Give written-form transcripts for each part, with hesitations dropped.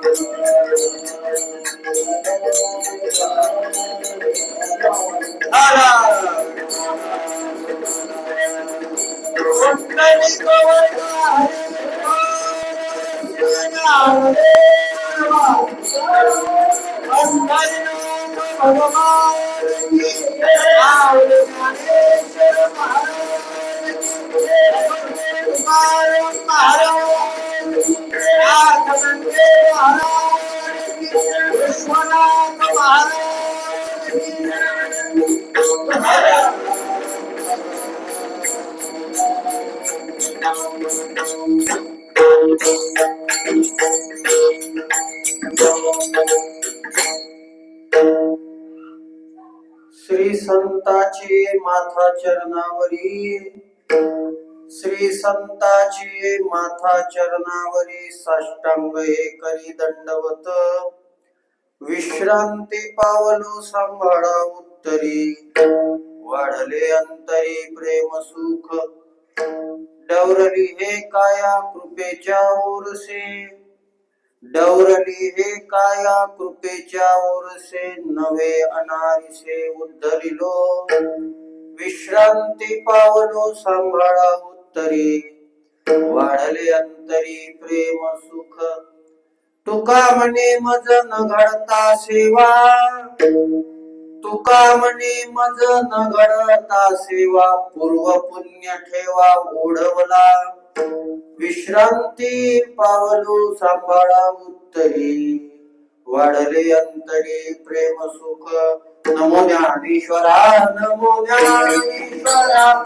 श्री संताची माथा चरणावरी, श्री संताची माथा चरणावरी साष्टांग हे करी दंडवत. विश्रांती पावलो सांभाळा उत्तरी, वाढले अंतरी प्रेम सुख. डवरली हे काया कृपेच्या ओरसे, डवरली हे काया कृपेच्या ओरसे. नवे अनारिसे उद्धरिलो, विश्रांती पावलो सांभाळा उत्तरी, वाढले अंतरी प्रेम सुख. तुका म्हणे मज न घडता सेवा, तुका म्हणे मज न घडता सेवा. पूर्व पुण्य ठेवा ओढवला, विश्रांती पावलो सांभाळा उत्तरी, वाढले अंतरी प्रेम सुख. नमो ज्ञानेश्वरा, नमो ज्ञानेश्वरा.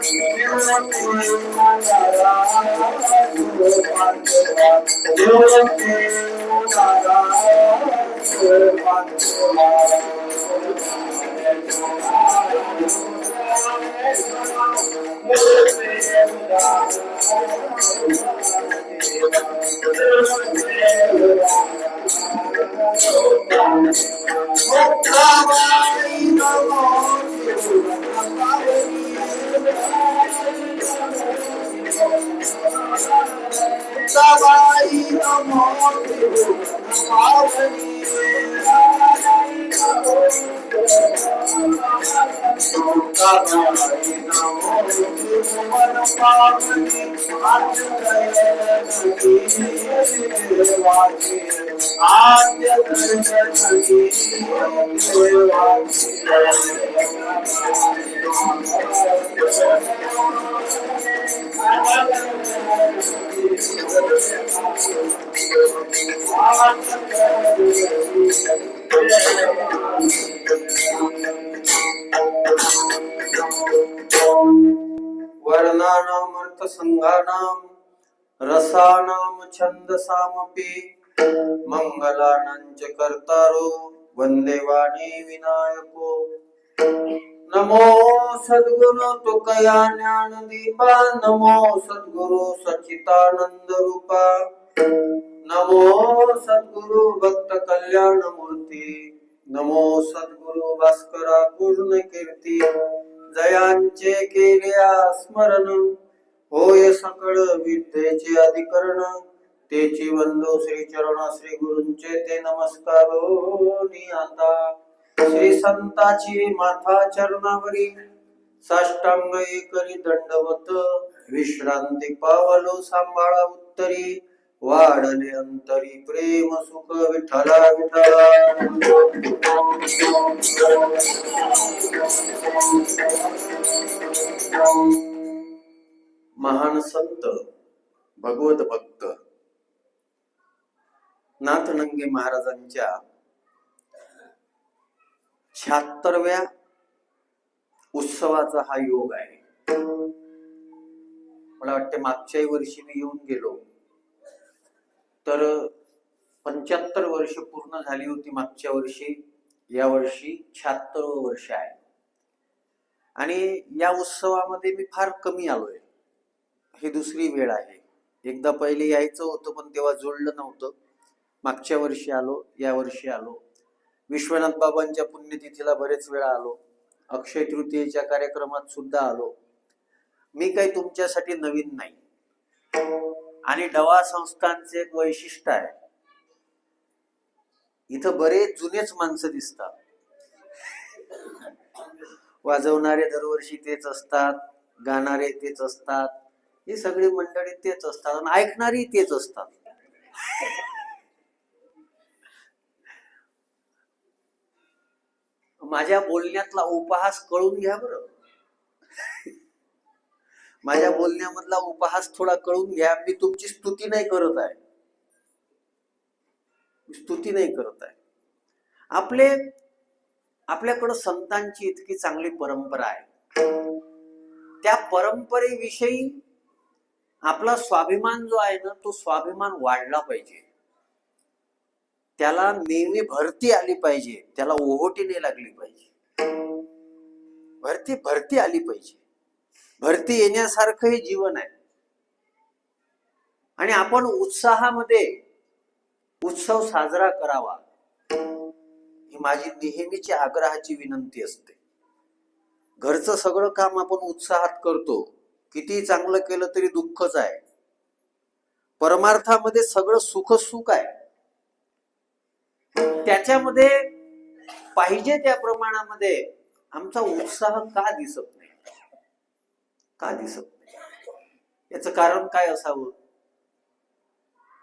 वर्णानाम अर्थ संघानाम रसानाम छंदसामपि मंगलानांच कर्तारो वंदे वाणी विनायको. नमो सद्गुरु तुकया ज्ञान दीपा, नमो सद्गुरु सच्चिदानंद रूपा, नमो सद्गुरु भक्त कल्याण मूर्ती, नमो सद्गुरु भास्करा पूर्ण कीर्ती. जयांचे केल्या स्मरण, होय सकळ विद्येचे अधिकरण. तेची वंदो श्री चरण श्री गुरूंचे ते नमस्कारो नियाता. श्री संताची माथा चरणावरी साष्टांग करी दंडवत. विश्रांती पावलो सांभाळा उत्तरी, वाढले अंतरी प्रेम सुख. विठ्ठला विठ्ठला. महान संत भगवत भक्त नाथनंगे महाराजांच्या 76व्या उत्सवाचा हा योग आहे. मला वाटते मागच्या वर्षी मी येऊन गेलो तर 75 वर्ष पूर्ण झाली होती मागच्या वर्षी. या वर्षी 76वं वर्ष आहे आणि या उत्सवामध्ये मी फार कमी आलोय. ही दुसरी वेळ आहे. एकदा पहिले यायचं होतं पण तेव्हा जुळलं नव्हतं. मागच्या वर्षी आलो, या वर्षी आलो. विश्वनाथ बाबांच्या पुण्यतिथीला बरेच वेळा आलो. अक्षय तृतीयेच्या कार्यक्रमात सुद्धा आलो. मी काही तुमच्यासाठी नवीन नाही. आणि डवा संस्थानचे एक वैशिष्ट्य आहे, इथं बरेच जुनेच माणसं दिसतात. वाजवणारे दरवर्षी तेच असतात, गाणारे तेच असतात, ही सगळी मंडळी तेच असतात आणि ऐकणारी तेच असतात. माझ्या बोलण्यातला उपहास कळून घ्या बरं. माझ्या बोलण्यामधला उपहास थोडा कळून घ्या. मी तुमची स्तुती नाही करत आहे, स्तुती नाही करत आहे. आपल्याकडं संतांची इतकी चांगली परंपरा आहे, त्या परंपरेविषयी आपला स्वाभिमान जो आहे ना, तो स्वाभिमान वाढला पाहिजे. त्याला नेहमी भरती आली पाहिजे, त्याला ओहोटी नाही लागली पाहिजे. भरती आली पाहिजे. भरती येण्यासारखं हे जीवन आहे. आणि आपण उत्साहामध्ये उत्सव साजरा करावा, ही माझी नेहमीची आग्रहाची विनंती असते. घरचं सगळं काम आपण उत्साहात करतो, किती चांगलं केलं तरी दुःखच आहे. परमार्थामध्ये सगळं सुख आहे. त्याच्यामध्ये पाहिजे त्या प्रमाणामध्ये आमचा उत्साह का दिसत नाही? का दिसत नाही? याचं कारण काय असावं?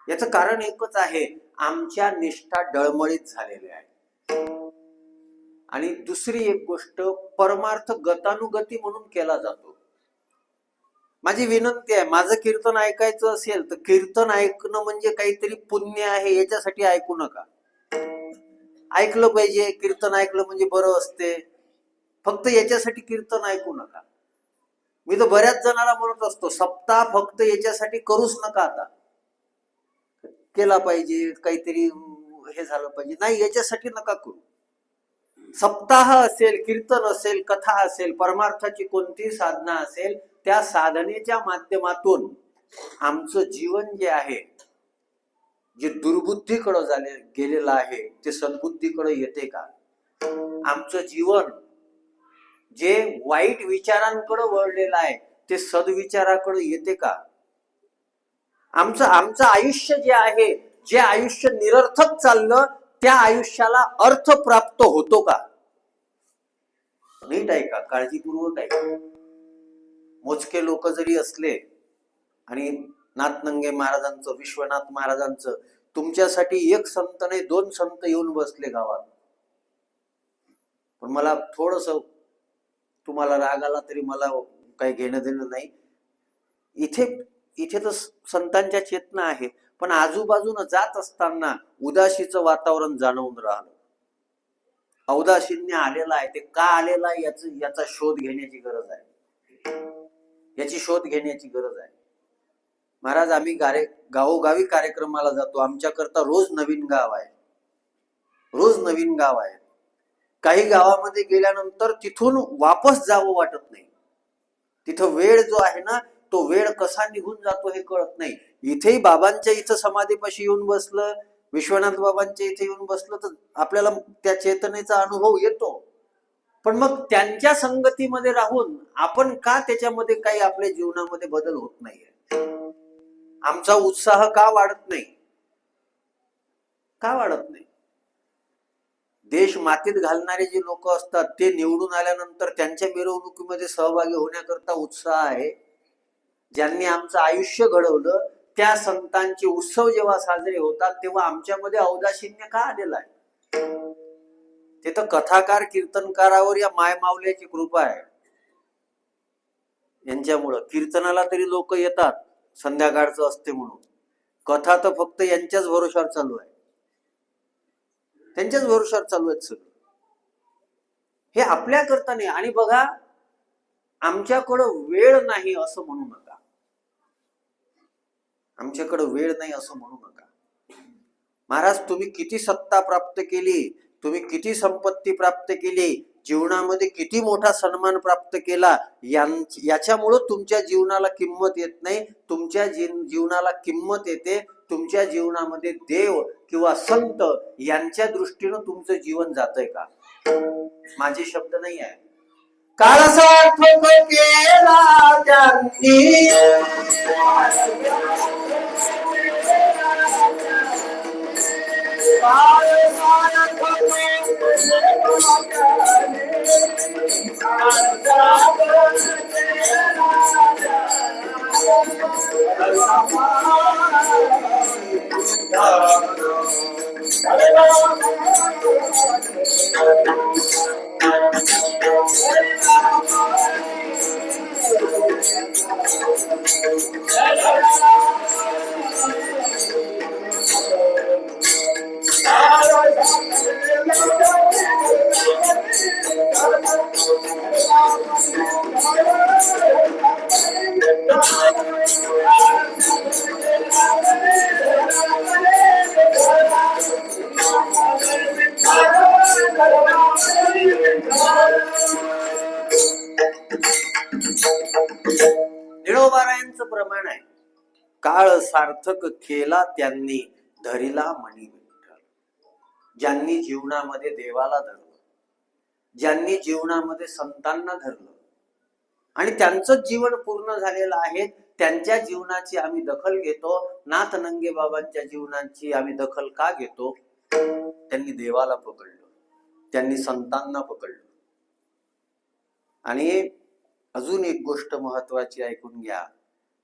याचं कारण एकच आहे, आमच्या निष्ठा डळमळीत झालेल्या आहे. आणि दुसरी एक गोष्ट, परमार्थ गतानुगती म्हणून केला जातो. माझी विनंती आहे, माझं कीर्तन ऐकायचं असेल तर कीर्तन ऐकणं म्हणजे काहीतरी पुण्य आहे याच्यासाठी ऐकू नका. ऐकलं पाहिजे, कीर्तन ऐकलं म्हणजे बरं असते, फक्त याच्यासाठी कीर्तन ऐकू नका. मी तर बऱ्याच जणांना म्हणत असतो, सप्ताह फक्त याच्यासाठी करूच नका. आता केला पाहिजे, काहीतरी हे झालं पाहिजे, नाही, याच्यासाठी नका करू. सप्ताह असेल, कीर्तन असेल, कथा असेल, परमार्थाची कोणतीही साधना असेल, त्या साधनेच्या माध्यमातून आमचं जीवन जे आहे, जे दुर्बुद्धीकडे गेलेलं आहे, ते सद्बुद्धीकडे येते का? आमचं जीवन जे वाईट विचारांकडे वळलेलं आहे, ते सद्विचाराकडे येते का? आमचं आयुष्य जे आहे, जे आयुष्य निरर्थक चाललं, त्या आयुष्याला अर्थ प्राप्त होतो का? नीट ऐका, काळजीपूर्वक ऐका. मोजके लोक जरी असले आणि नाथनंगे महाराजांचं, विश्वनाथ महाराजांचं, तुमच्यासाठी एक संत नाही 2 संत येऊन बसले गावात, पण मला थोडस, तुम्हाला राग आला तरी मला काही घेणं देणं नाही. इथे तर संतांच्या चेतना आहे, पण आजूबाजून जात असताना उदासीचं वातावरण जाणवून राहिलं. औदासीन्य आलेला आहे, ते का आलेला आहे याचा शोध घेण्याची गरज आहे. याची शोध घेण्याची गरज आहे. महाराज, आम्ही गावोगावी कार्यक्रमाला जातो, आमच्याकरता रोज नवीन गाव आहे, रोज नवीन गाव आहे. काही गावामध्ये गेल्यानंतर तिथून वापस जावं वाटत नाही. तिथं वेळ जो आहे ना, तो वेळ कसा निघून जातो हे कळत नाही. इथेही बाबांच्या इथं समाधीपाशी येऊन बसलं, विश्वनाथ बाबांच्या इथे येऊन बसलं, तर आपल्याला त्या चेतनेचा अनुभव येतो. पण मग त्यांच्या संगतीमध्ये राहून आपण का त्याच्यामध्ये काही आपल्या जीवनामध्ये बदल होत नाहीये? आमचा उत्साह का वाढत नाही? का वाढत नाही? देश मातीत घालणारे जे लोक असतात, ते निवडून आल्यानंतर त्यांच्या मिरवणुकीमध्ये सहभागी होण्याकरता उत्साह आहे. ज्यांनी आमचं आयुष्य घडवलं, त्या संतांचे उत्सव जेव्हा साजरे होतात, तेव्हा आमच्यामध्ये औदासीन्य का आलेलं आहे? ते तर कथाकार कीर्तनकारावर या माय मावल्याची कृपा आहे. यांच्यामुळं कीर्तनाला तरी लोक येतात, संध्याकाळचं असते म्हणून. कथा तर फक्त यांच्याच भरोशावर चालू आहे, त्यांच्याच भरोशावर चालू आहेत सगळं. हे आपल्या करता नाही. आणि बघा, आमच्याकडं वेळ नाही असं म्हणू नका. आमच्याकडं वेळ नाही असं म्हणू नका. महाराज, तुम्ही किती सत्ता प्राप्त केली, तुम्ही किती संपत्ती प्राप्त केली, जीवनामध्ये किती मोठा सन्मान प्राप्त केला, याच्यामुळं तुमच्या जीवनाला किंमत येत नाही. तुमच्या जीवनाला किंमत येते तुमच्या जीवनामध्ये देव किंवा संत यांच्या दृष्टीनं तुमचं जीवन जातंय का? माझे शब्द नाही आहे. काळासार्थक केला त्यांनी, काळासार्थक निळोबारायांचं प्रमाण आहे, काळ सार्थक केला त्यांनी धरिला मणी विठ्ठल. ज्यांनी जीवनामध्ये देवाला धरलं, ज्यांनी जीवनामध्ये संतांना धरलं आणि त्यांचं जीवन पूर्ण झालेलं आहे, त्यांच्या जीवनाची आम्ही दखल घेतो. नाथ नंगे बाबांच्या जीवनाची आम्ही दखल का घेतो? त्यांनी देवाला पकडलं, त्यांनी संतांना पकडलं. आणि अजून एक गोष्ट महत्वाची ऐकून घ्या.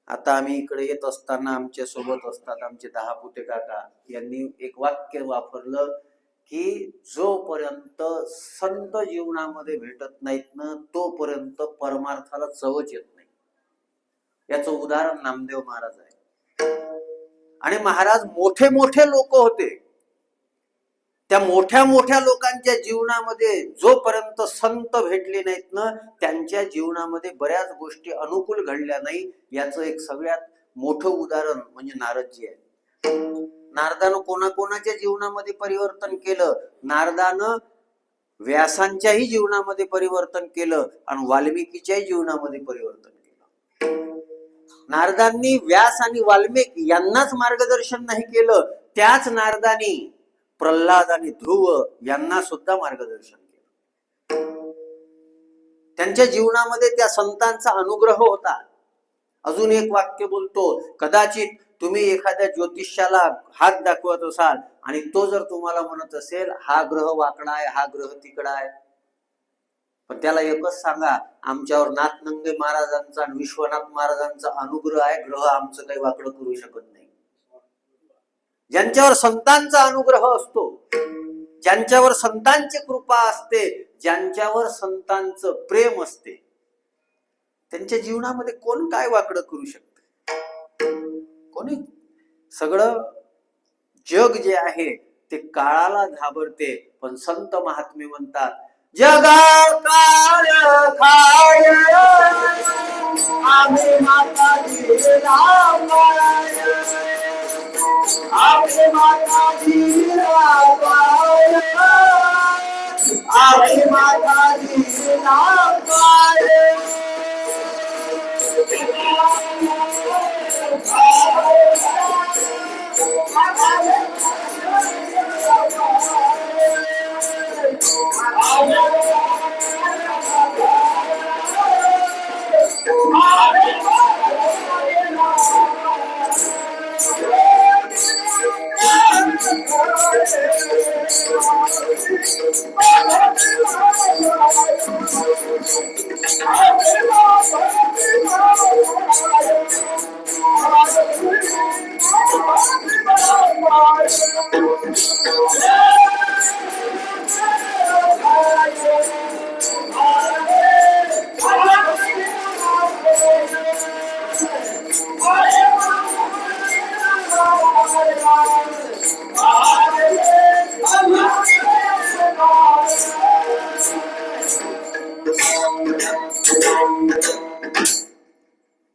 आता आम्ही इकडे येत असताना आमच्या सोबत असतात आमचे दहापुते काका, यांनी एक वाक्य वापरलं की जोपर्यंत संत जीवनामध्ये भेटत नाहीत ना तोपर्यंत परमार्थाला चवच येत नाही. याचं उदाहरण नामदेव महाराज आहे. आणि महाराज मोठे मोठे लोक होते, त्या मोठ्या मोठ्या लोकांच्या जीवनामध्ये जोपर्यंत संत भेटले नाहीत ना त्यांच्या जीवनामध्ये बऱ्याच गोष्टी अनुकूल घडल्या नाही. याचं एक सगळ्यात मोठं उदाहरण म्हणजे नारदजी आहे. नारदानं कोणाकोणाच्या जीवनामध्ये परिवर्तन केलं? नारदानं व्यासांच्याही जीवनामध्ये परिवर्तन केलं आणि वाल्मिकीच्याही जीवनामध्ये परिवर्तन केलं. नारदांनी व्यास आणि वाल्मिकी यांनाच मार्गदर्शन नाही केलं, त्याच नारदांनी प्रल्हाद आणि ध्रुव यांना सुद्धा मार्गदर्शन केलं. त्यांच्या जीवनामध्ये त्या संतांचा अनुग्रह होता. अजून एक वाक्य बोलतो, कदाचित तुम्ही एखाद्या ज्योतिष्याला हात दाखवत असाल आणि तो जर तुम्हाला म्हणत असेल हा ग्रह वाकडा आहे, हा ग्रह तिकडा आहे, पण त्याला एकच सांगा, आमच्यावर नाथनंगे महाराजांचा आणि विश्वनाथ महाराजांचा अनुग्रह आहे, ग्रह आमचं काही वाकडं करू शकत नाही. ज्यांच्यावर संतांचा अनुग्रह असतो, ज्यांच्यावर संतांची कृपा असते, ज्यांच्यावर संतांचं प्रेम असते, त्यांच्या जीवनामध्ये कोण काय वाकडं करू शकते? कोणी. सगळं जग जे आहे ते काळाला घाबरते, पण संत महात्मे म्हणतात जगा काळ खाय आम्ही माताजी रामाय, आम्ही माताजी रामाय, आम्ही माताजी रामाय.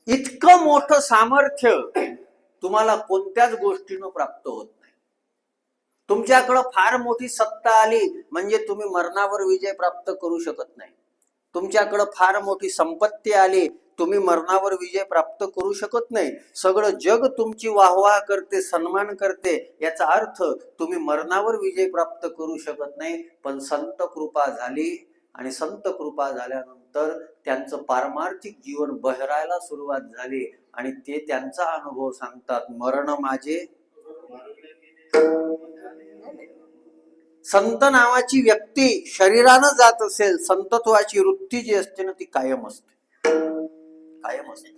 इतकं मोठं सामर्थ्य तुम्हाला कोणत्याच गोष्टीनं प्राप्त होत नाही. तुमच्याकडं फार मोठी सत्ता आली म्हणजे तुम्ही मरणावर विजय प्राप्त करू शकत नाही. तुमच्याकडं फार मोठी संपत्ती आली, तुम्ही मरणावर विजय प्राप्त करू शकत नाही. सगळं जग तुमची वाहवाह करते, सन्मान करते, याचा अर्थ तुम्ही मरणावर विजय प्राप्त करू शकत नाही. पण संत कृपा झाली आणि संत कृपा झाल्यानंतर त्यांचं पारमार्थिक जीवन बहरायला सुरुवात झाली आणि ते त्यांचा अनुभव सांगतात, मरण माझे संत नावाची व्यक्ती शरीरानं जात असेल, संतत्वाची वृत्ती जी असते ना ती कायम असते, कायम असते.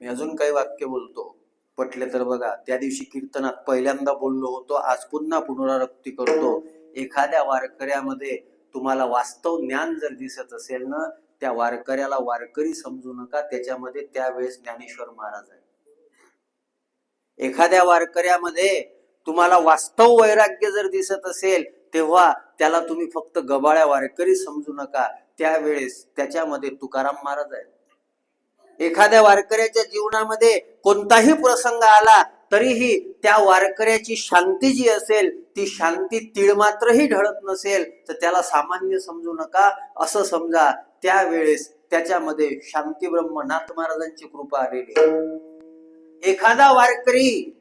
मी अजून काही वाक्य बोलतो, पटले तर बघा. त्या दिवशी कीर्तनात पहिल्यांदा बोललो होतो, आज पुन्हा पुनरावृत्ती करतो. एखाद्या वारकऱ्यामध्ये तुम्हाला वास्तव ज्ञान जर दिसत असेल ना, त्या वारकऱ्याला वारकरी समजू नका, त्याच्यामध्ये त्यावेळेस ज्ञानेश्वर महाराज आहे. एखाद्या वारकऱ्यामध्ये तुम्हाला वास्तव वैराग्य जर दिसत असेल, तेव्हा त्याला तुम्ही फक्त गबाळ्या वारकरी समजू नका, त्यावेळेस त्याच्यामध्ये तुकाराम महाराज आहे. एखाद्या वारकऱ्याच्या जीवनामध्ये कोणताही प्रसंग आला तरीही त्या वारकऱ्याची शांती जी असेल, ती शांती तीळ मात्रही ढळत नसेल तर त्याला सामान्य समजू नका, असं समजा. त्यावेळेस त्याच्यामध्ये शांती ब्रह्म नाथ महाराजांची कृपा आलेली. एखादा वारकरी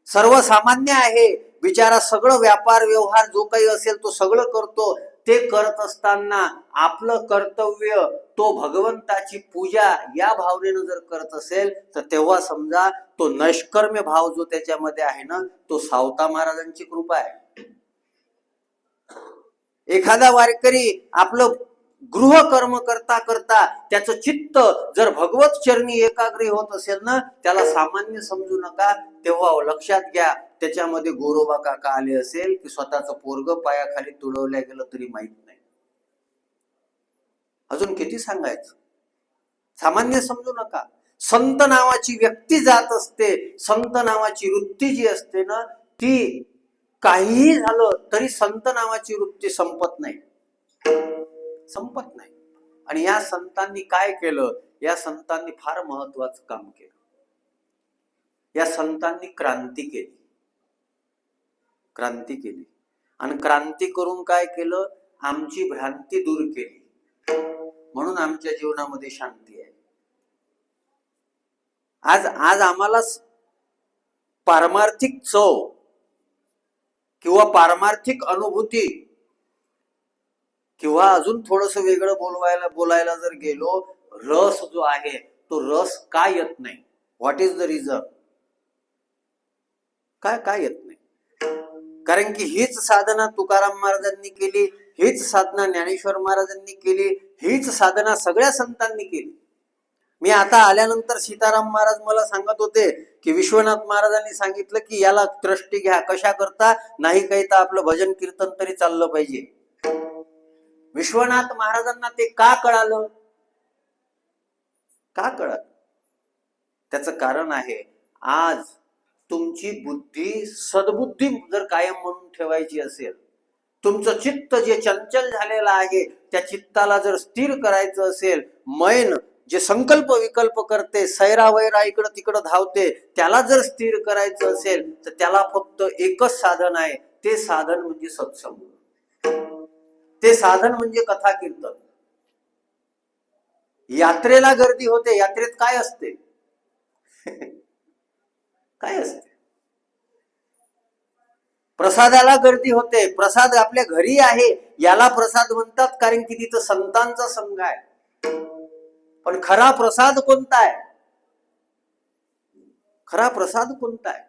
सर्वसामान्य आहे, बिचारा सगळं व्यापार व्यवहार जो काही असेल तो सगळं करतो. ते करत असताना आपलं कर्तव्य तो भगवंताची पूजा या भावनेनं जर करत असेल तर तेव्हा समजा तो नैष्कर्म्य भाव जो त्याच्यामध्ये आहे ना, तो सावता महाराजांची कृपा आहे. एखादा वारकरी आपलं गृहकर्म करता करता त्याचं चित्त जर भगवत चरणी एकाग्री होत असेल ना, त्याला सामान्य समजू नका. तेव्हा लक्षात घ्या, त्याच्यामध्ये गोरोबा काका आले असेल की स्वतःचं पोरग पायाखाली तुडवल्या गेलं तरी माहित नाही. अजून किती सांगायचं, सामान्य समजू नका. संत नावाची व्यक्ती जात असते, संत नावाची वृत्ती जी असते ना, ती काहीही झालं तरी संत नावाची वृत्ती संपत नाही, संपत नाही. आणि या संतांनी काय केलं, या संतांनी फार महत्वाचं काम केलं. या संतांनी क्रांती केली, क्रांती केली. आणि क्रांती करून काय केलं, आमची भ्रांती दूर केली. म्हणून आमच्या जीवनामध्ये शांती आहे. आज आम्हाला पारमार्थिक चव किंवा पारमार्थिक अनुभूती किंवा अजून थोडस वेगळं बोलायला जर गेलो, रस जो आहे तो रस का येत नाही, व्हॉट इज द रिझन, काय येत नाही? कारण की हीच साधना तुकाराम महाराजांनी केली, हीच साधना ज्ञानेश्वर महाराजांनी केली, हीच साधना सगळ्या संतांनी केली. मी आता आल्यानंतर सीताराम महाराज मला सांगत होते की विश्वनाथ महाराजांनी सांगितलं की याला दृष्टी घ्या, कशा करता, नाही काही तर आपलं भजन कीर्तन तरी चाललं पाहिजे. विश्वनाथ महाराजांना ते का कळालं, का कळालं? त्याचं कारण आहे, आज तुमची बुद्धी सद्बुद्धी जर कायम म्हणून ठेवायची असेल, तुमचं चित्त जे चंचल झालेलं आहे त्या चित्ताला जर स्थिर करायचं असेल, मैन जे संकल्प विकल्प करते, सैरावैरा इकडं तिकडं धावते, त्याला जर स्थिर करायचं असेल तर त्याला फक्त एकच साधन आहे. ते साधन म्हणजे सत्संग, ते साधन म्हणजे कथा कीर्तन. यात्रेला गर्दी होते, यात्रेत काय असते, काय असते? प्रसादाला गर्दी होते, प्रसाद आपल्या घरी आहे याला प्रसाद म्हणतात, कारण की तिथं संतांचा संघ आहे. पण खरा प्रसाद कोणता आहे, खरा प्रसाद कोणता आहे?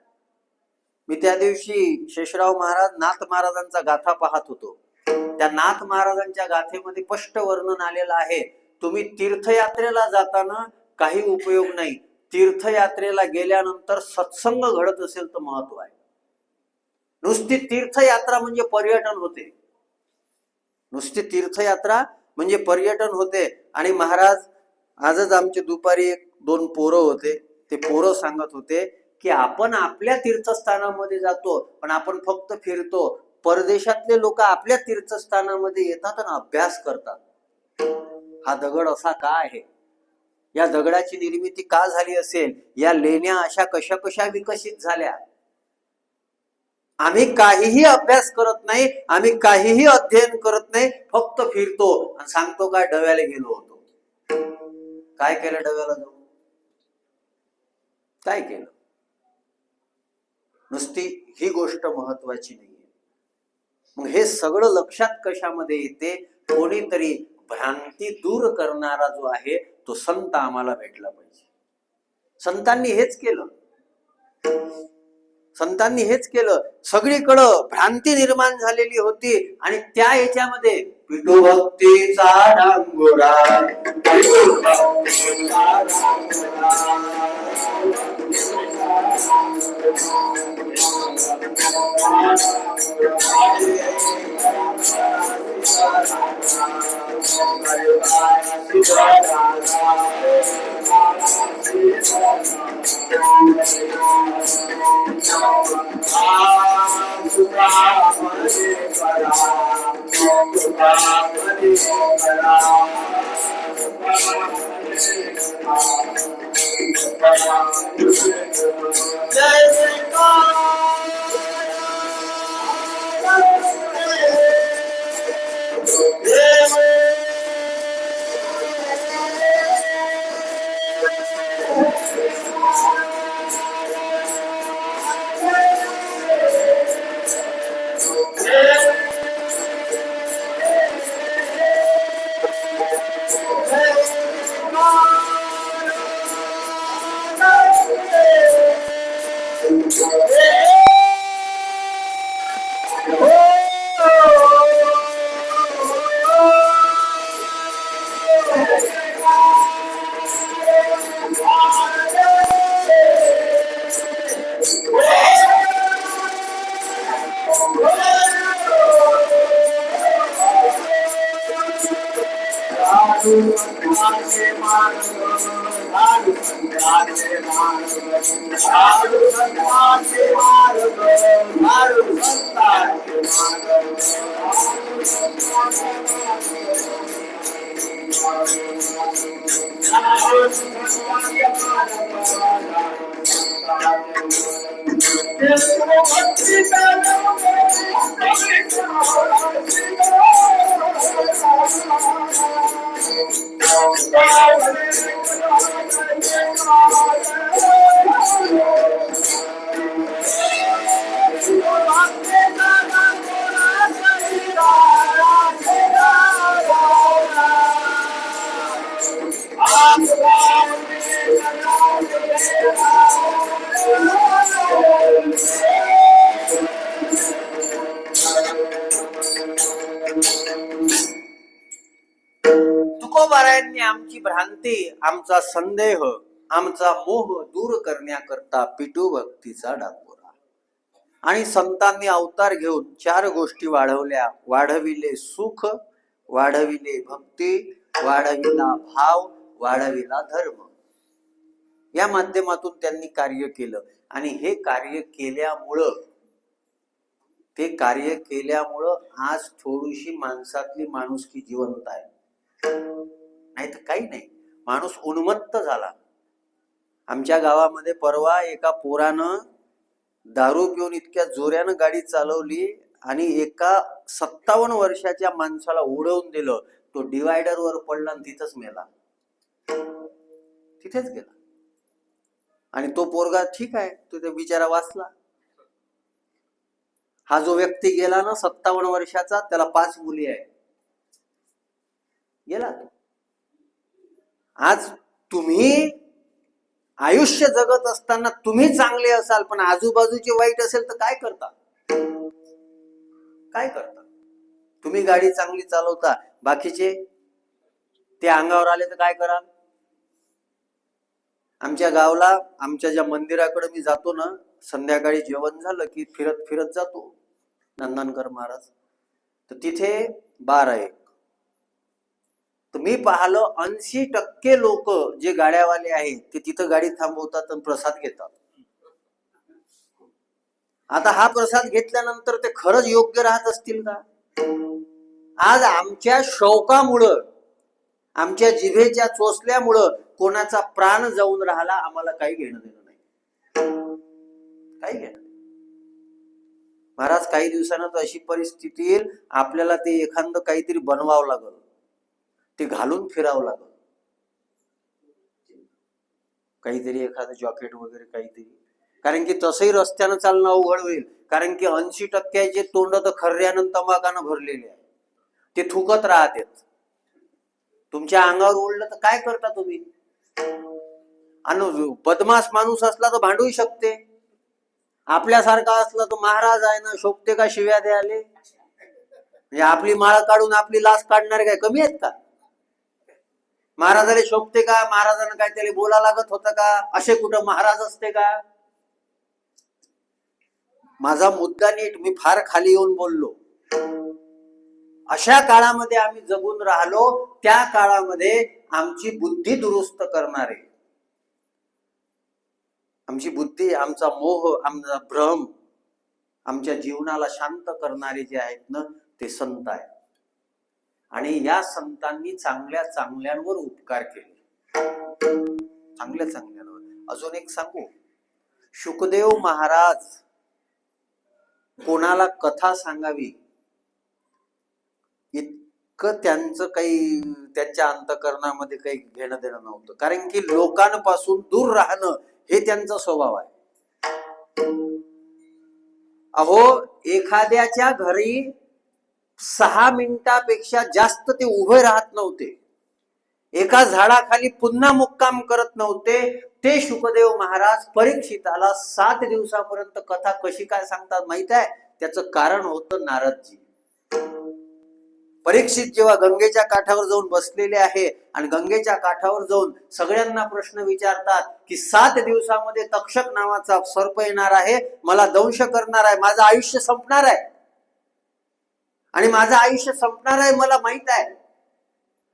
मी त्या दिवशी शेषराव महाराज नाथ महाराजांचा गाथा पाहत होतो. त्या नाथ महाराजांच्या गाथेमध्ये स्पष्ट वर्णन आलेलं आहे, तुम्ही तीर्थयात्रेला जाताना काही उपयोग नाही, तीर्थयात्रेला गेल्यानंतर सत्संग घडत असेल तर महत्व आहे. नुसती तीर्थयात्रा म्हणजे पर्यटन होते, नुसती तीर्थयात्रा म्हणजे पर्यटन होते. आणि महाराज आजच आमचे दुपारी 1-2 पोरं होते, ते पोरं सांगत होते की आपण आपल्या तीर्थस्थानामध्ये जातो पण आपण फक्त फिरतो, परदेशातले लोक आपल्या तीर्थस्थानामध्ये येतात आणि अभ्यास करतात. हा दगड असा का आहे, या दगडाची निर्मिती का झाली असेल, या लेण्या अशा कशा कशा विकसित झाल्या. आम्ही काहीही अभ्यास करत नाही, आम्ही काहीही अध्ययन करत नाही, फक्त फिरतो आणि सांगतो काय डव्याला गेलो होतो. काय केलं डव्याला जाऊन, काय केलं? नुसती ही गोष्ट महत्वाची नाहीये. मग हे सगळं लक्षात कशामध्ये येते, कोणीतरी भ्रांती दूर करणारा जो आहे तो संत आम्हाला भेटला पाहिजे. संतांनी हेच केलं. संतांनी हेच केलं. सगळीकडं भ्रांती निर्माण झालेली होती आणि त्या याच्यामध्ये विठोभक्तीचा डांगोरा, विठोभक्तीचा तुकोबारायांनी आमची भ्रांती, आमचा संदेह, आमचा मोह दूर करण्याकरता पिटू भक्तीचा डाकोरा. आणि संतांनी अवतार घेऊन 4 गोष्टी वाढवल्या. वाढविले सुख, वाढविले भक्ती, वाढविला भाव, वाढविला धर्म. या माध्यमातून त्यांनी कार्य केलं. आणि हे कार्य केल्यामुळं आज थोडीशी माणसातली माणुसकी जिवंत आहे. नाही तर काही नाही. माणूस उन्मत्त झाला. आमच्या गावामध्ये परवा एका पोरानं दारू पिऊन इतक्या जोऱ्यानं गाडी चालवली आणि एका 57 वर्षाच्या माणसाला उडवून दिलं. तो डिवायडर वर पडला आणि तिथंच मेला, तिथेच गेला. आणि तो पोरगा ठीक आहे, तो त्या बिचारा वाचला. हा जो व्यक्ती गेला ना 57 वर्षाचा, त्याला 5 मुली आहे, गेला तो. आज तुम्ही आयुष्य जगत असताना तुम्ही चांगले असाल पण आजूबाजूचे वाईट असेल तर काय करता? तुम्ही गाडी चांगली चालवता, बाकीचे ते अंगावर आले तर काय कराल? आमच्या गावला, आमच्या ज्या मंदिराकडे मी जातो ना, संध्याकाळी जेवण झालं की फिरत फिरत जातो नंदनकर महाराज, तर तिथे बार आहे. तर मी पाहिलं 80% लोक जे गाड्यावाले आहेत ते तिथं गाडी थांबवतात आणि प्रसाद घेतात. आता हा प्रसाद घेतल्यानंतर ते खरंच योग्य राहत असतील का? आज आमच्या शौकामुळं, आमच्या जिभेच्या चोचल्यामुळं कोणाचा प्राण जाऊन राहिला, आम्हाला काही घेणं देणं नाही, काही घेणं. महाराज काही दिवसानं अशी परिस्थिती येईल, आपल्याला ते एखादं काहीतरी बनवावं लागल, ते घालून फिरावं लागल, काहीतरी एखादं जॉकेट वगैरे काहीतरी. कारण की तसंही रस्त्यानं चालणं अवघड होईल. कारण की 80% तोंड तर खर्यानं तंबाखानं भरलेले आहे, ते थुकत राहतात. तुमच्या अंगावर ओढलं तर काय करता तुम्ही? आणि बदमाश माणूस असला तर भांडूही शकते. आपल्यासारखा असला तर महाराज आहे ना, शोभते का शिव्या द्यायले? म्हणजे आपली माळ काढून आपली लाच काढणारे काय कमी आहेत का? महाराजाला शोभते का? महाराजांना काय त्याला बोला लागत होतं का? असे कुठं महाराज असते का? माझा मुद्दा नीट, मी फार खाली येऊन बोललो. अशा काळामध्ये आम्ही जगून राहिलो, त्या काळामध्ये आमची बुद्धी दुरुस्त करणारे, आमची बुद्धी, आमचा मोह, आमचा भ्रम, आमच्या जीवनाला शांत करणारे जे आहेत ना, ते संत आहेत. आणि या संतांनी चांगल्या चांगल्यांवर उपकार केले, चांगल्या चांगल्यांवर. अजून एक सांगू, शुकदेव महाराज कोणाला कथा सांगावी इतकं त्यांचं काही, त्यांच्या अंतःकरणामध्ये काही घेणं देणं नव्हतं. कारण की लोकांपासून दूर राहणं हे त्यांचा स्वभाव आहे. अहो, एखाद्याच्या घरी 6 मिनिटापेक्षा जास्त ते उभे राहत नव्हते, एका झाडाखाली पुन्हा मुक्काम करत नव्हते. ते शुकदेव महाराज परीक्षिताला 7 दिवसापर्यंत कथा कशी काय सांगतात माहित आहे? त्याचं कारण होतं नारदजी. परीक्षित जेव्हा गंगेच्या काठावर जाऊन बसलेले आहे आणि गंगेच्या काठावर जाऊन सगळ्यांना प्रश्न विचारतात की 7 दिवसामध्ये तक्षक नावाचा सर्प येणार आहे, मला दंश करणार आहे, माझं आयुष्य संपणार आहे, आणि माझं आयुष्य संपणार आहे मला माहित आहे,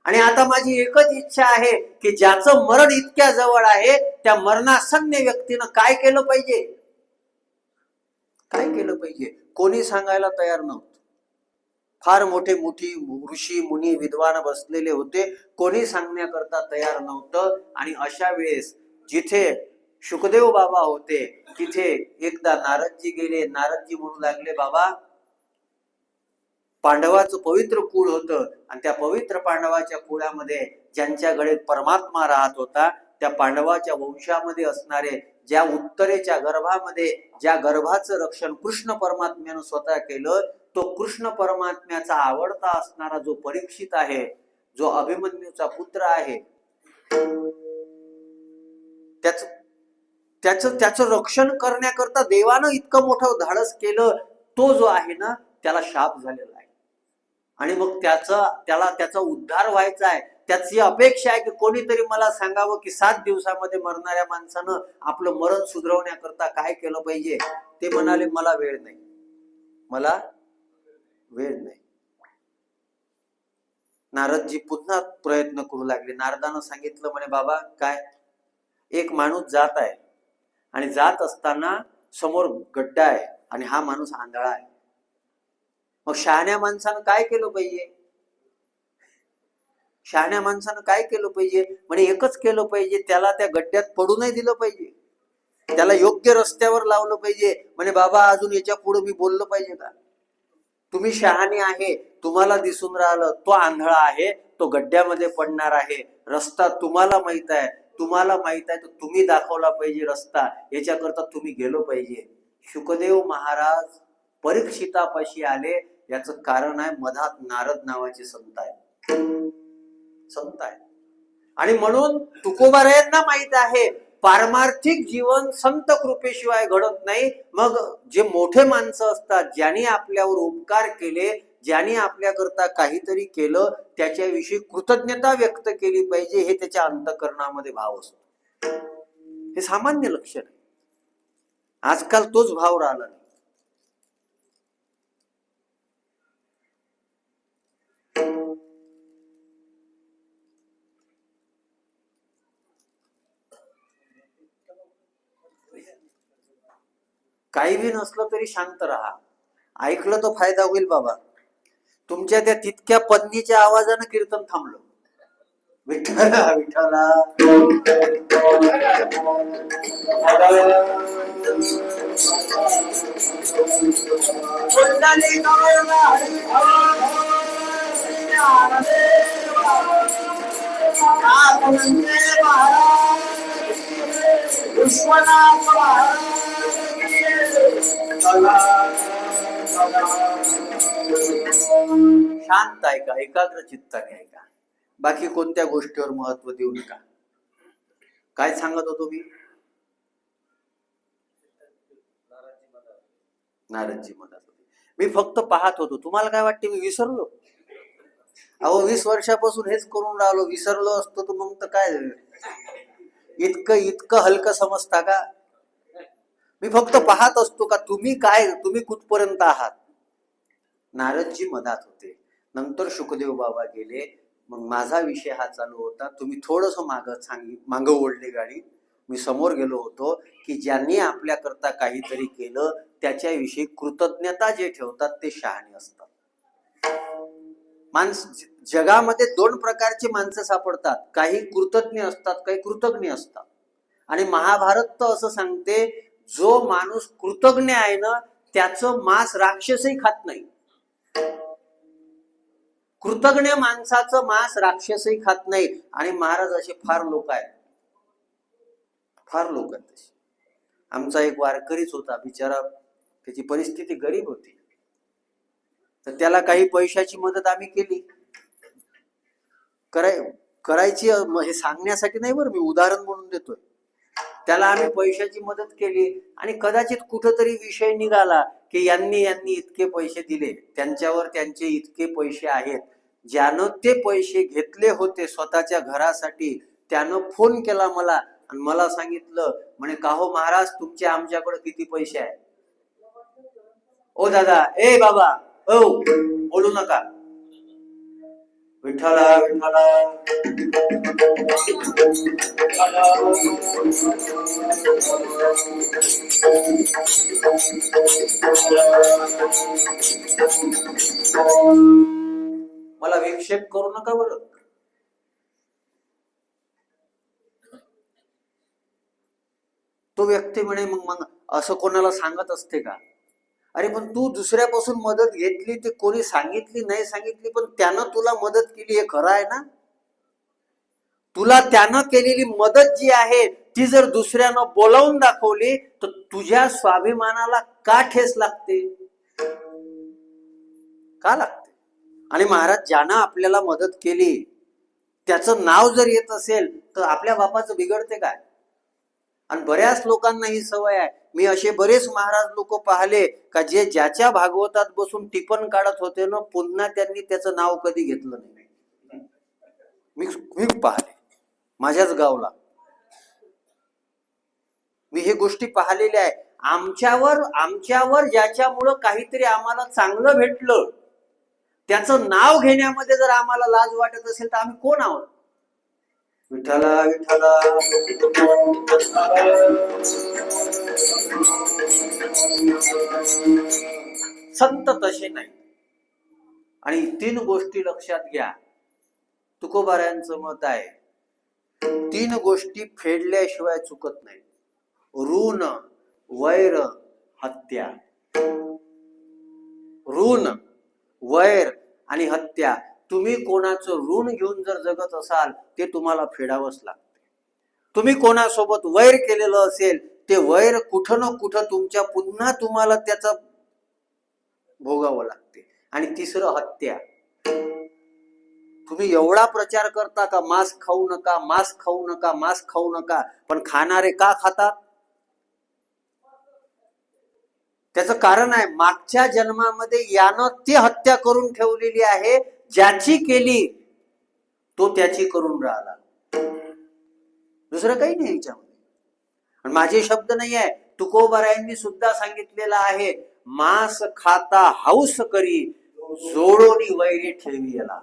आणि आता माझी एकच इच्छा आहे की ज्याचं मरण इतक्या जवळ आहे त्या मरणासन्न व्यक्तीनं काय केलं पाहिजे, काय केलं पाहिजे? कोणी सांगायला तयार नव्हतं. फार मोठे मोठी ऋषी मुनी विद्वान बसलेले होते, कोणी सांगण्याकरता तयार नव्हतं. आणि अशा वेळेस जिथे शुकदेव बाबा होते तिथे एकदा नारदजी गेले. नारदजी म्हणू लागले, बाबा, पांडवाचं पवित्र कुळ होतं आणि त्या पवित्र पांडवाच्या कुळामध्ये ज्यांच्याकडे परमात्मा राहत होता, त्या पांडवाच्या वंशामध्ये असणारे ज्या उत्तरेच्या गर्भामध्ये, ज्या गर्भाचं रक्षण कृष्ण परमात्म्यानं स्वतः केलं, तो कृष्ण परमात्म्याचा आवडता असणारा जो परीक्षित आहे, जो अभिमन्यूचा पुत्र आहे, त्याचं रक्षण करण्याकरता देवानं इतकं मोठं धाडस केलं. तो जो आहे ना, त्याला शाप झालेला आहे, आणि मग त्याचा उद्धार व्हायचा आहे. त्याची अपेक्षा आहे की कोणीतरी मला सांगावं की 7 दिवसामध्ये मरणाऱ्या माणसानं आपलं मरण सुधरवण्याकरता काय केलं पाहिजे. ते म्हणाले, मला वेळ नाही, मला वेळ नाही. नारदजी पुन्हा प्रयत्न करू लागले. नारदानं सांगितलं, म्हणे, बाबा, काय, एक माणूस जात आहे आणि जात असताना समोर गड्डा आहे आणि हा माणूस आंधळा आहे. मग शहाण्या माणसानं काय केलं पाहिजे? शहाण्या माणसानं काय केलं पाहिजे? म्हणे, एकच केलं पाहिजे, त्याला त्या गड्ड्यात पडू नाही दिलं पाहिजे, त्याला योग्य रस्त्यावर लावलं पाहिजे. म्हणे, बाबा, अजून याच्या पुढे मी बोललो पाहिजे का? तुम्ही शहाणे आहे, तुम्हाला दिसून राहिलं तो आंधळा आहे, तो गड्ड्यामध्ये पडणार आहे, रस्ता तुम्हाला माहित आहे, तर तुम्ही दाखवला पाहिजे रस्ता, याच्याकरता तुम्ही गेलो पाहिजे. शुकदेव महाराज परीक्षितापाशी आले, याचं कारण आहे मधात नारद नावाचे संत आहे. आणि म्हणून तुकोबारायांना माहित आहे, पारमार्थिक जीवन संत कृपेशिवाय घडत नाही. मग जे मोठे माणसं असतात, ज्यांनी आपल्यावर उपकार केले, ज्यांनी आपल्याकरता काहीतरी केलं, त्याच्याविषयी कृतज्ञता व्यक्त केली पाहिजे, हे त्याच्या अंतःकरणामध्ये भाव असतो. हे सामान्य लक्षण आहे. आजकाल तोच भाव राहिला नाही. काही बी नसलं तरी शांत राहा, ऐकलं तर फायदा होईल बाबा. तुमच्या त्या तितक्या पत्नीच्या आवाजानं कीर्तन थांबलं. विठ्ठला विठ्ठला शांत ऐका, एकाग्र चित्ताने ऐका, बाकी कोणत्या गोष्टीवर महत्व देऊ नका. काय सांगत होतो मी? नारदजी म्हणत होते. मी फक्त पाहत होतो. तुम्हाला काय वाटते मी विसरलो? अहो 20 वर्षापासून हेच करून राहिलो. विसरलो असतो तर मग तर काय इतकं इतकं हलकं समजता का? मी फक्त पाहत असतो का तुम्ही कुठपर्यंत आहात. नारदजी मधात होते. नंतर शुकदेव बाबा गेले. मग माझा विषय हा चालू होता. तुम्ही थोडस मागं ओढली गाडी. मी समोर गेलो होतो की ज्यांनी आपल्याकरता काहीतरी केलं त्याच्याविषयी कृतज्ञता जे ठेवतात ते शहाणे असतात. जगामध्ये 2 प्रकारची माणसं सापडतात. काही कृतज्ञ असतात, काही कृतज्ञ असतात. आणि महाभारत तर असं सांगते, जो माणूस कृतज्ञ आहे ना त्याचं मांस राक्षसही खात नाही. कृतज्ञ माणसाचं मांस राक्षसही खात नाही. आणि महाराज असे फार लोक आहेत, फार लोक आहेत तसे. आमचा एक वारकरीच होता बिचारा, त्याची परिस्थिती गरीब होती. तर त्याला काही पैशाची मदत आम्ही केली. करायची हे सांगण्यासाठी नाही बरं, मी उदाहरण म्हणून देतोय. त्याला आम्ही पैशाची मदत केली आणि कदाचित कुठंतरी विषय निघाला की यांनी इतके पैसे दिले, त्यांच्यावर त्यांचे इतके पैसे आहेत. ज्यानं ते पैसे घेतले होते स्वतःच्या घरासाठी त्यानं फोन केला मला आणि मला सांगितलं, म्हणे का हो महाराज तुमचे आमच्याकडे किती पैसे आहेत? ओ दादा, ए बाबा, ओ बोलू नका. विठ्ठला विठ्ठला मला विक्षेप करू नका बरं. तो व्यक्ती म्हणे मग असं कोणाला सांगत असते का? अरे पण तू दुसऱ्यापासून मदत घेतली, ते कोणी सांगितली नाही सांगितली, पण त्यानं तुला मदत केली हे खरं आहे ना? तुला त्यानं केलेली मदत जी आहे ती जर दुसऱ्यानं बोलावून दाखवली तर तुझ्या स्वाभिमानाला का ठेस लागते? का लागते? आणि महाराज ज्यानं आपल्याला मदत केली त्याचं नाव जर येत असेल तर आपल्या बापाचं बिघडते काय? आणि बऱ्याच लोकांना ही सवय आहे. मी असे बरेच महाराज लोक पाहिले का जे ज्याच्या भागवतात बसून टिपण काढत होते ना, पुन्हा त्यांनी त्याचं नाव कधी घेतलं नाही. मी पाहिले माझ्याच गावला. मी हे गोष्टी पाहिलेल्या आहे. आमच्यावर ज्याच्यामुळं काहीतरी आम्हाला चांगलं भेटलं त्याचं नाव घेण्यामध्ये जर आम्हाला लाज वाटत असेल तर आम्ही कोण आहोत? विठ्ठला विठ्ठला संत तसे नाही. आणि 3 गोष्टी लक्षात घ्या. तुकोबारायांचं मत आहे 3 गोष्टी फेडल्याशिवाय चुकत नाही. ऋण, वैर, हत्या. ऋण, वैर आणि हत्या. तुम्ही कोणाचं ऋण घेऊन जर जगत असाल ते तुम्हाला फेडावंच लागते. तुम्ही कोणासोबत वैर केलेलं असेल ते वैर कुठं ना कुठं पुन्हा तुम्हाला त्याचं भोगावं लागते. आणि 3 हत्या. तुम्ही एवढा प्रचार करता का मांस खाऊ नका, मांस खाऊ नका, मांस खाऊ नका, पण खाणारे का खातात? त्याचं कारण आहे मागच्या जन्मामध्ये यानं ती हत्या करून ठेवलेली आहे. ज्याची केली तो त्याची करून राहिला. दुसरं काही नाही याच्यामध्ये. आणि माझे शब्द नाही आहे, तुकोबारायांनी सुद्धा सांगितलेलं आहे, मांस खाता हौस करी जोडोनी वैरी ठेवी याला.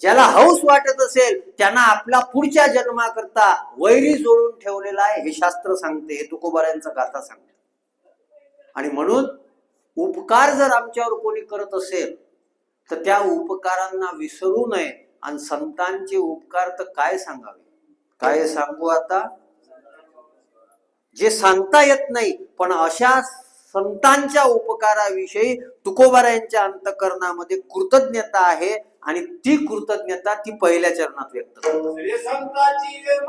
ज्याला हौस वाटत असेल त्यांना आपला पुढच्या जन्माकरता वैरी जोडून ठेवलेला आहे हे शास्त्र सांगते, हे तुकोबारायांचा गाथा सांगते. आणि म्हणून उपकार जर आमच्यावर कोणी करत असेल तर त्या उपकारांना विसरू नये. आणि संतांचे उपकार तर काय सांगावे, काय सांगू आता, जे सांगता येत नाही. पण अशा संतांच्या उपकाराविषयी तुकोबारायांच्या अंतःकरणामध्ये कृतज्ञता आहे. आणि ती कृतज्ञता ती पहिल्या चरणात व्यक्त करतात.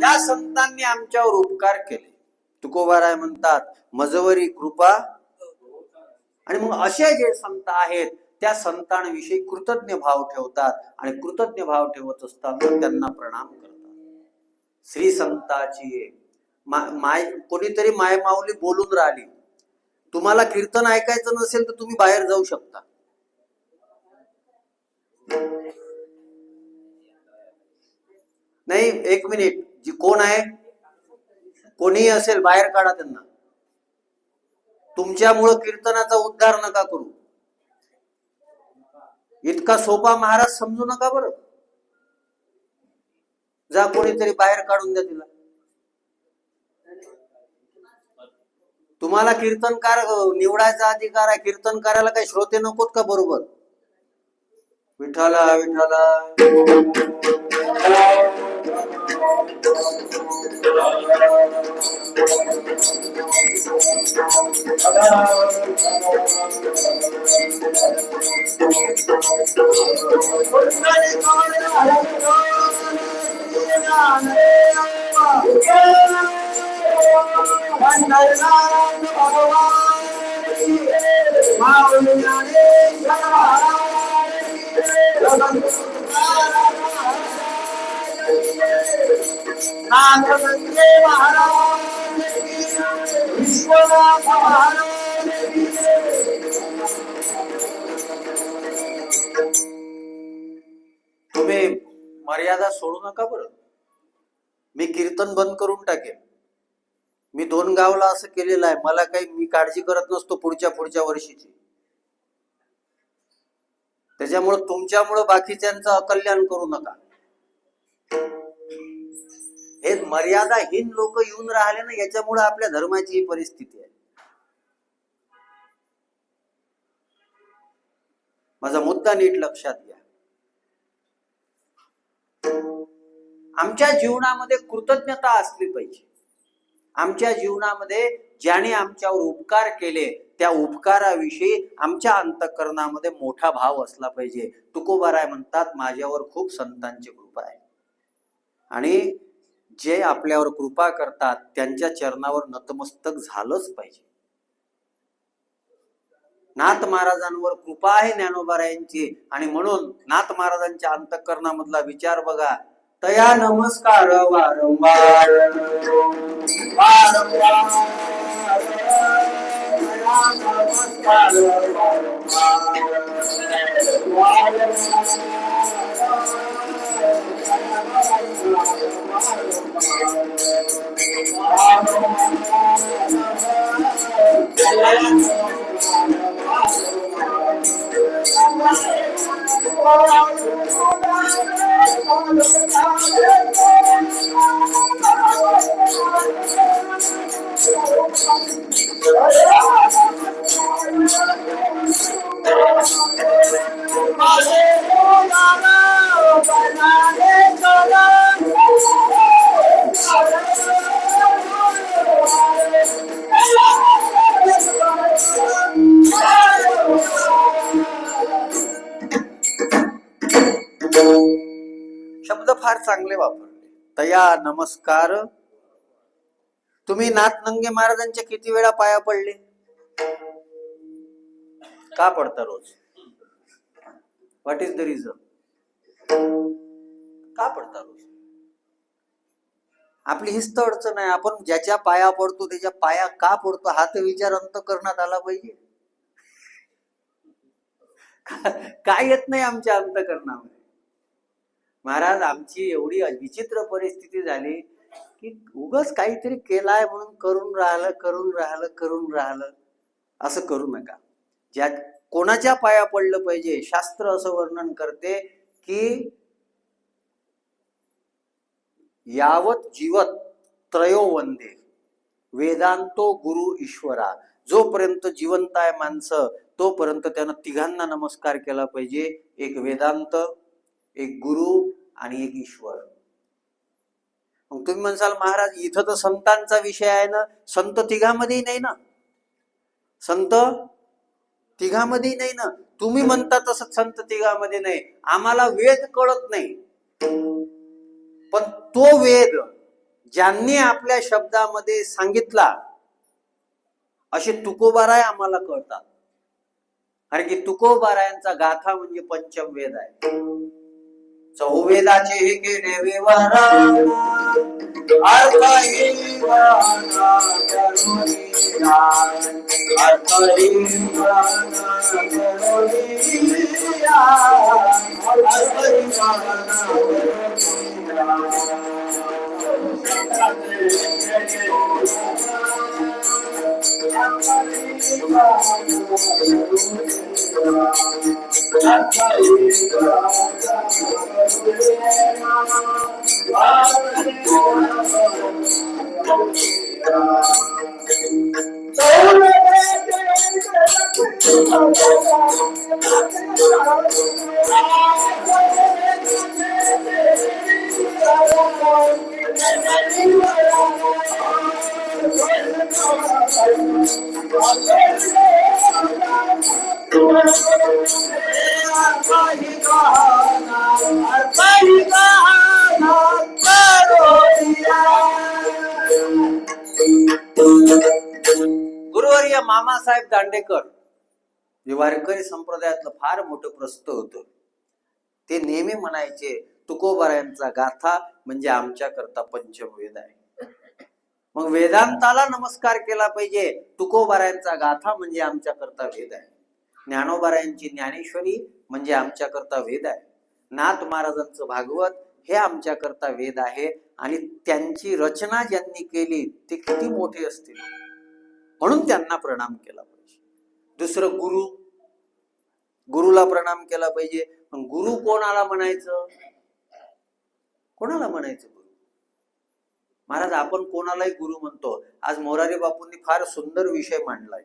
या संतांनी आमच्यावर उपकार केले. तुकोबाराय म्हणतात मजवरी कृपा. आणि मग असे जे संत आहेत त्या संतांविषयी कृतज्ञ भाव ठेवतात आणि कृतज्ञ भाव ठेवत असताना त्यांना प्रणाम करतात. श्री संताची कोणीतरी माय माऊली बोलून राहिली, तुम्हाला कीर्तन ऐकायचं नसेल तर तुम्ही बाहेर जाऊ शकता. नाही, एक मिनिट, जी कोण आहे कोणीही असेल बाहेर काढा त्यांना. तुमच्यामुळं कीर्तनाचा उद्धार नका करू. इतका सोपा महाराज समजू नका बरं. जा कोणीतरी बाहेर काढून द्या तिला. तुम्हाला कीर्तनकार निवडायचा अधिकार आहे. कीर्तन करायला काही श्रोते नकोत का? बरोबर. विठाला विठाला तुम्ही मर्यादा सोडू नका बरं. मी कीर्तन बंद करून टाकेन. मी 2 गावला असं केलेलं आहे. मला काही, मी काळजी करत नसतो पुढच्या वर्षीची. त्याच्यामुळे तुमच्यामुळे बाकीच्यांचं अकल्याण करू नका. हे मर्यादाहीन लोक येऊन राहिले ना, याच्यामुळे आपल्या धर्माची ही परिस्थिती आहे. माझा मुद्दा नीट लक्षात घ्या. आमच्या जीवनामध्ये कृतज्ञता असली पाहिजे. आमच्या जीवनामध्ये ज्याने आमच्यावर उपकार केले त्या उपकाराविषयी आमच्या अंतःकरणामध्ये मोठा भाव असला पाहिजे. तुकोबाराय म्हणतात माझ्यावर खूप संतांची कृपा आहे आणि जे आपल्यावर कृपा करतात त्यांच्या चरणावर नतमस्तक झालंच पाहिजे. नाथ महाराजांवर कृपा आहे ज्ञानोबारायांची आणि म्हणून नाथ महाराजांच्या अंतःकरणामधला विचार बघा. तया नमस्कार वारंवार शब्द फार चांगले वापरले. तया नमस्कार. तुम्ही नाथनंगे महाराजांच्या किती वेळा पाया पडले? का पडता रोज? What is the reason? का पडता रोज? आपली हिच तर अडचण आहे. आपण ज्याच्या पाया पडतो त्याच्या पाया का पडतो हा तर विचार अंतःकरणात आला पाहिजे. काय येत नाही आमच्या अंतःकरणामध्ये. महाराज, आमची एवढी विचित्र परिस्थिती झाली की उगाच काहीतरी केलाय म्हणून करून राहिलं असं करू नका. ज्या कोणाच्या पाया पडलं पाहिजे? शास्त्र असं वर्णन करते की यावत जीवत त्रयो वंदे वेदांतो गुरु ईश्वरा. जोपर्यंत जिवंत आहे माणसं तोपर्यंत त्यानं तिघांना नमस्कार केला पाहिजे. एक वेदांत, एक गुरु आणि एक ईश्वर. मग तुम्ही म्हणसाल महाराज इथं तर संतांचा विषय आहे ना. संत तिघांमध्येही नाही ना. संत तिघांमध्ये नाही ना. तुम्ही म्हणता तसं संत तिघांमध्ये नाही. आम्हाला वेद कळत नाही, पण तो वेद ज्यांनी आपल्या शब्दामध्ये सांगितला असे तुकोबाराय आम्हाला कळतात. कारण की तुकोबारायांचा गाथा म्हणजे पंचम वेद आहे. चौवेदाचे हे केले व्यवहार गुरुवर्य मामासाहेब दांडेकर जे वारकरी संप्रदायातलं फार मोठं प्रस्त होतं. ते नेहमी म्हणायचे तुकोबारायांचा गाथा म्हणजे आमच्या करता पंचमवेद आहे. मग वेदांताला नमस्कार केला पाहिजे. तुकोबारायांचा गाथा म्हणजे आमच्या करता वेद आहे. ज्ञानोबारायांची ज्ञानेश्वरी म्हणजे आमच्या करता वेद आहे. नाथ महाराजांचं भागवत हे आमच्या करता वेद आहे. आणि त्यांची रचना ज्यांनी केली ते किती मोठे असतील म्हणून त्यांना प्रणाम केला पाहिजे. दुसरं गुरुला प्रणाम केला पाहिजे. पण गुरु कोणाला म्हणायचं? कोणाला म्हणायचं गुरु? महाराज, आपण कोणालाही गुरु म्हणतो. आज मोरारी बापूंनी फार सुंदर विषय मांडलाय.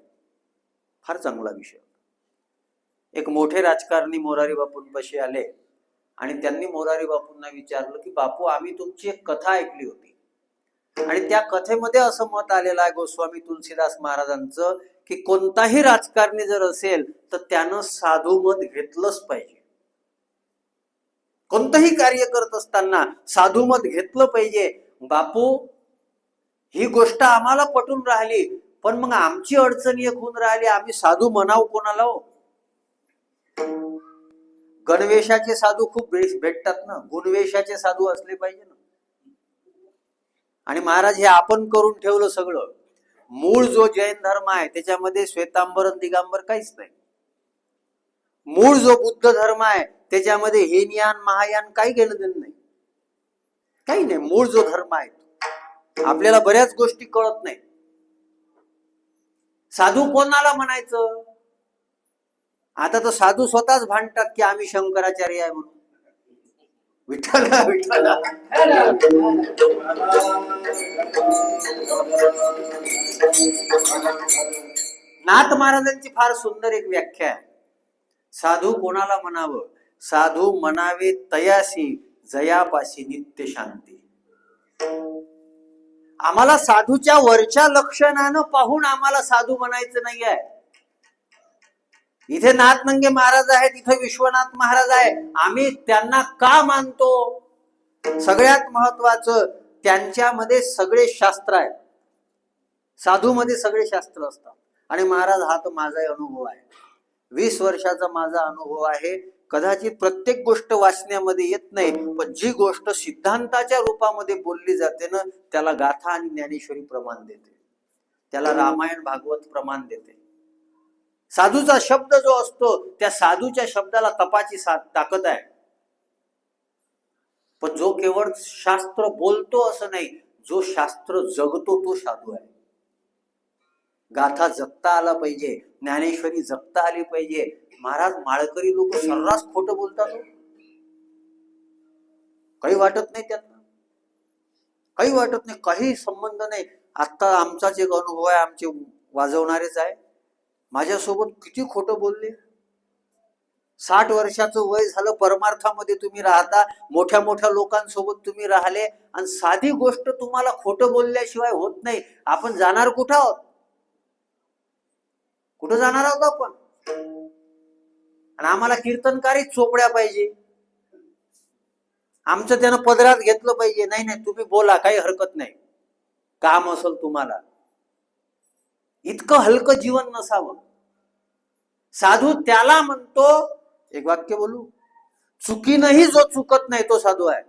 फार चांगला विषय. एक मोठे राजकारणी मोरारी बापूंपाशी आले आणि त्यांनी मोरारी बापूंना विचारलं की बापू, आम्ही तुमची एक कथा ऐकली होती आणि त्या कथेमध्ये असं मत आलेलं आहे गोस्वामी तुलसीदास महाराजांचं की कोणताही राजकारणी जर असेल तर त्यानं साधू मत घेतलंच पाहिजे. कोणतंही कार्य करत असताना साधू मत घेतलं पाहिजे. बापू, ही गोष्ट आम्हाला पटून राहिली, पण मग आमची अडचण एक होऊन राहिली. आम्ही साधू म्हणाव कोणाला हो? गणवेशाचे साधू खूप भेटतात ना. गुणवेशाचे साधू असले पाहिजे ना. आणि महाराज, हे आपण करून ठेवलं सगळं. मूळ जो जैन धर्म आहे त्याच्यामध्ये श्वेतांबर दिगंबर काहीच नाही. मूळ जो बुद्ध धर्म आहे त्याच्यामध्ये हीनयान महायान काही घेणं देणं नाही, काही नाही. मूळ जो धर्म आहे आपल्याला बऱ्याच गोष्टी कळत नाही. साधू कोणाला म्हणायचं? आता तर साधू स्वतःच भांडतात की आम्ही शंकराचार्य आहे म्हणून. विठ्ठल विठ्ठल. नाथ महाराजांची फार सुंदर एक व्याख्या आहे. साधू कोणाला म्हणावं? साधू म्हणावे तयासी जयापाशी नित्य शांती. आम्हाला साधूच्या वरच्या लक्षणानं पाहून आम्हाला साधू म्हणायचं नाही आहे. इथे नाथनंगे महाराज आहेत, इथे विश्वनाथ महाराज आहे. आम्ही त्यांना का मानतो? सगळ्यात महत्वाचं त्यांच्यामध्ये सगळे शास्त्र आहेत. साधूमध्ये सगळे शास्त्र असतात. आणि महाराज हा तर माझाही अनुभव आहे. 20 वर्षाचा माझा अनुभव आहे. कदाचित प्रत्येक गोष्ट वाचण्यामध्ये येत नाही, पण जी गोष्ट सिद्धांताच्या रूपामध्ये बोलली जाते ना, त्याला गाथा आणि ज्ञानेश्वरी प्रमाण देते, त्याला रामायण भागवत प्रमाण देते. साधूचा शब्द जो असतो, त्या साधूच्या शब्दाला तपाची ताकद आहे. पण जो केवळ शास्त्र बोलतो असं नाही, जो शास्त्र जगतो तो साधू आहे. गाथा जगता आला पाहिजे, ज्ञानेश्वरी जगता आली पाहिजे. महाराज माळकरी लोक सर्रास खोटं बोलतात, काही वाटत नाही त्यांना, काही वाटत नाही, काही संबंध नाही. आता आमचाच एक अनुभव आहे, आमचे वाजवणारेच आहे, माझ्यासोबत किती खोटं बोलले. 60 वर्षाचं वय झालं, परमार्थामध्ये तुम्ही राहता, मोठ्या मोठ्या लोकांसोबत तुम्ही राहिले, आणि साधी गोष्ट तुम्हाला खोटं बोलल्याशिवाय होत नाही. आपण जाणार कुठं आहोत? कुठं जाणार आहोत आपण? आणि आम्हाला कीर्तनकारी चोपड्या पाहिजे, आमचं त्यानं पदरात घेतलं पाहिजे. नाही नाही, तुम्ही बोला, काही हरकत नाही, काम असेल तुम्हाला. इतकं हलकं जीवन नसावं. साधू त्याला म्हणतो, एक वाक्य बोलू, चुकीनंही जो चुकत नाही तो साधू आहे.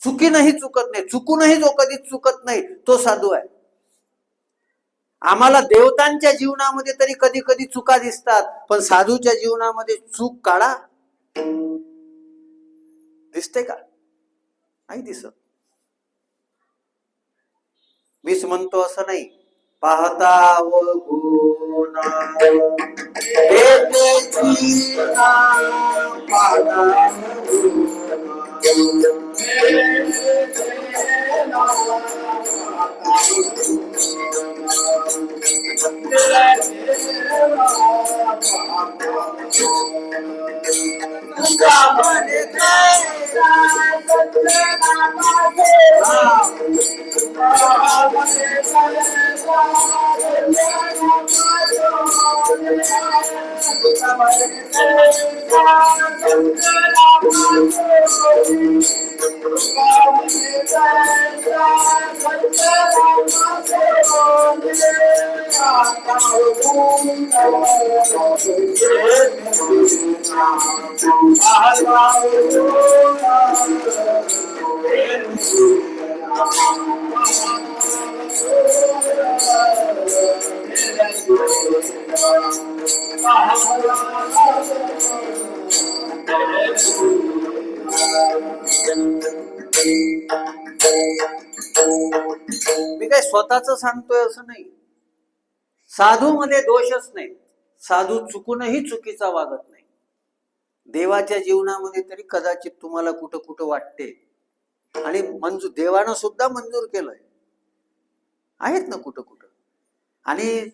चुकीनंही चुकत नाही, चुकूनही जो कधीच चुकत नाही तो साधू आहे. आम्हाला देवतांच्या जीवनामध्ये तरी कधी कधी चुका दिसतात, पण साधूच्या जीवनामध्ये चूक काढा दिसते का? नाही दिसत. मीच म्हणतो असं नाही, पाहता मी काय स्वतःच सांगतोय असं नाही. साधू मध्ये दोषच नाही, साधू चुकूनही चुकीचा वागत नाही. देवाच्या जीवनामध्ये तरी कदाचित तुम्हाला कुठं कुठं वाटते, आणि देवानं सुद्धा मंजूर केलंय, आहेत ना कुठं कुठं. आणि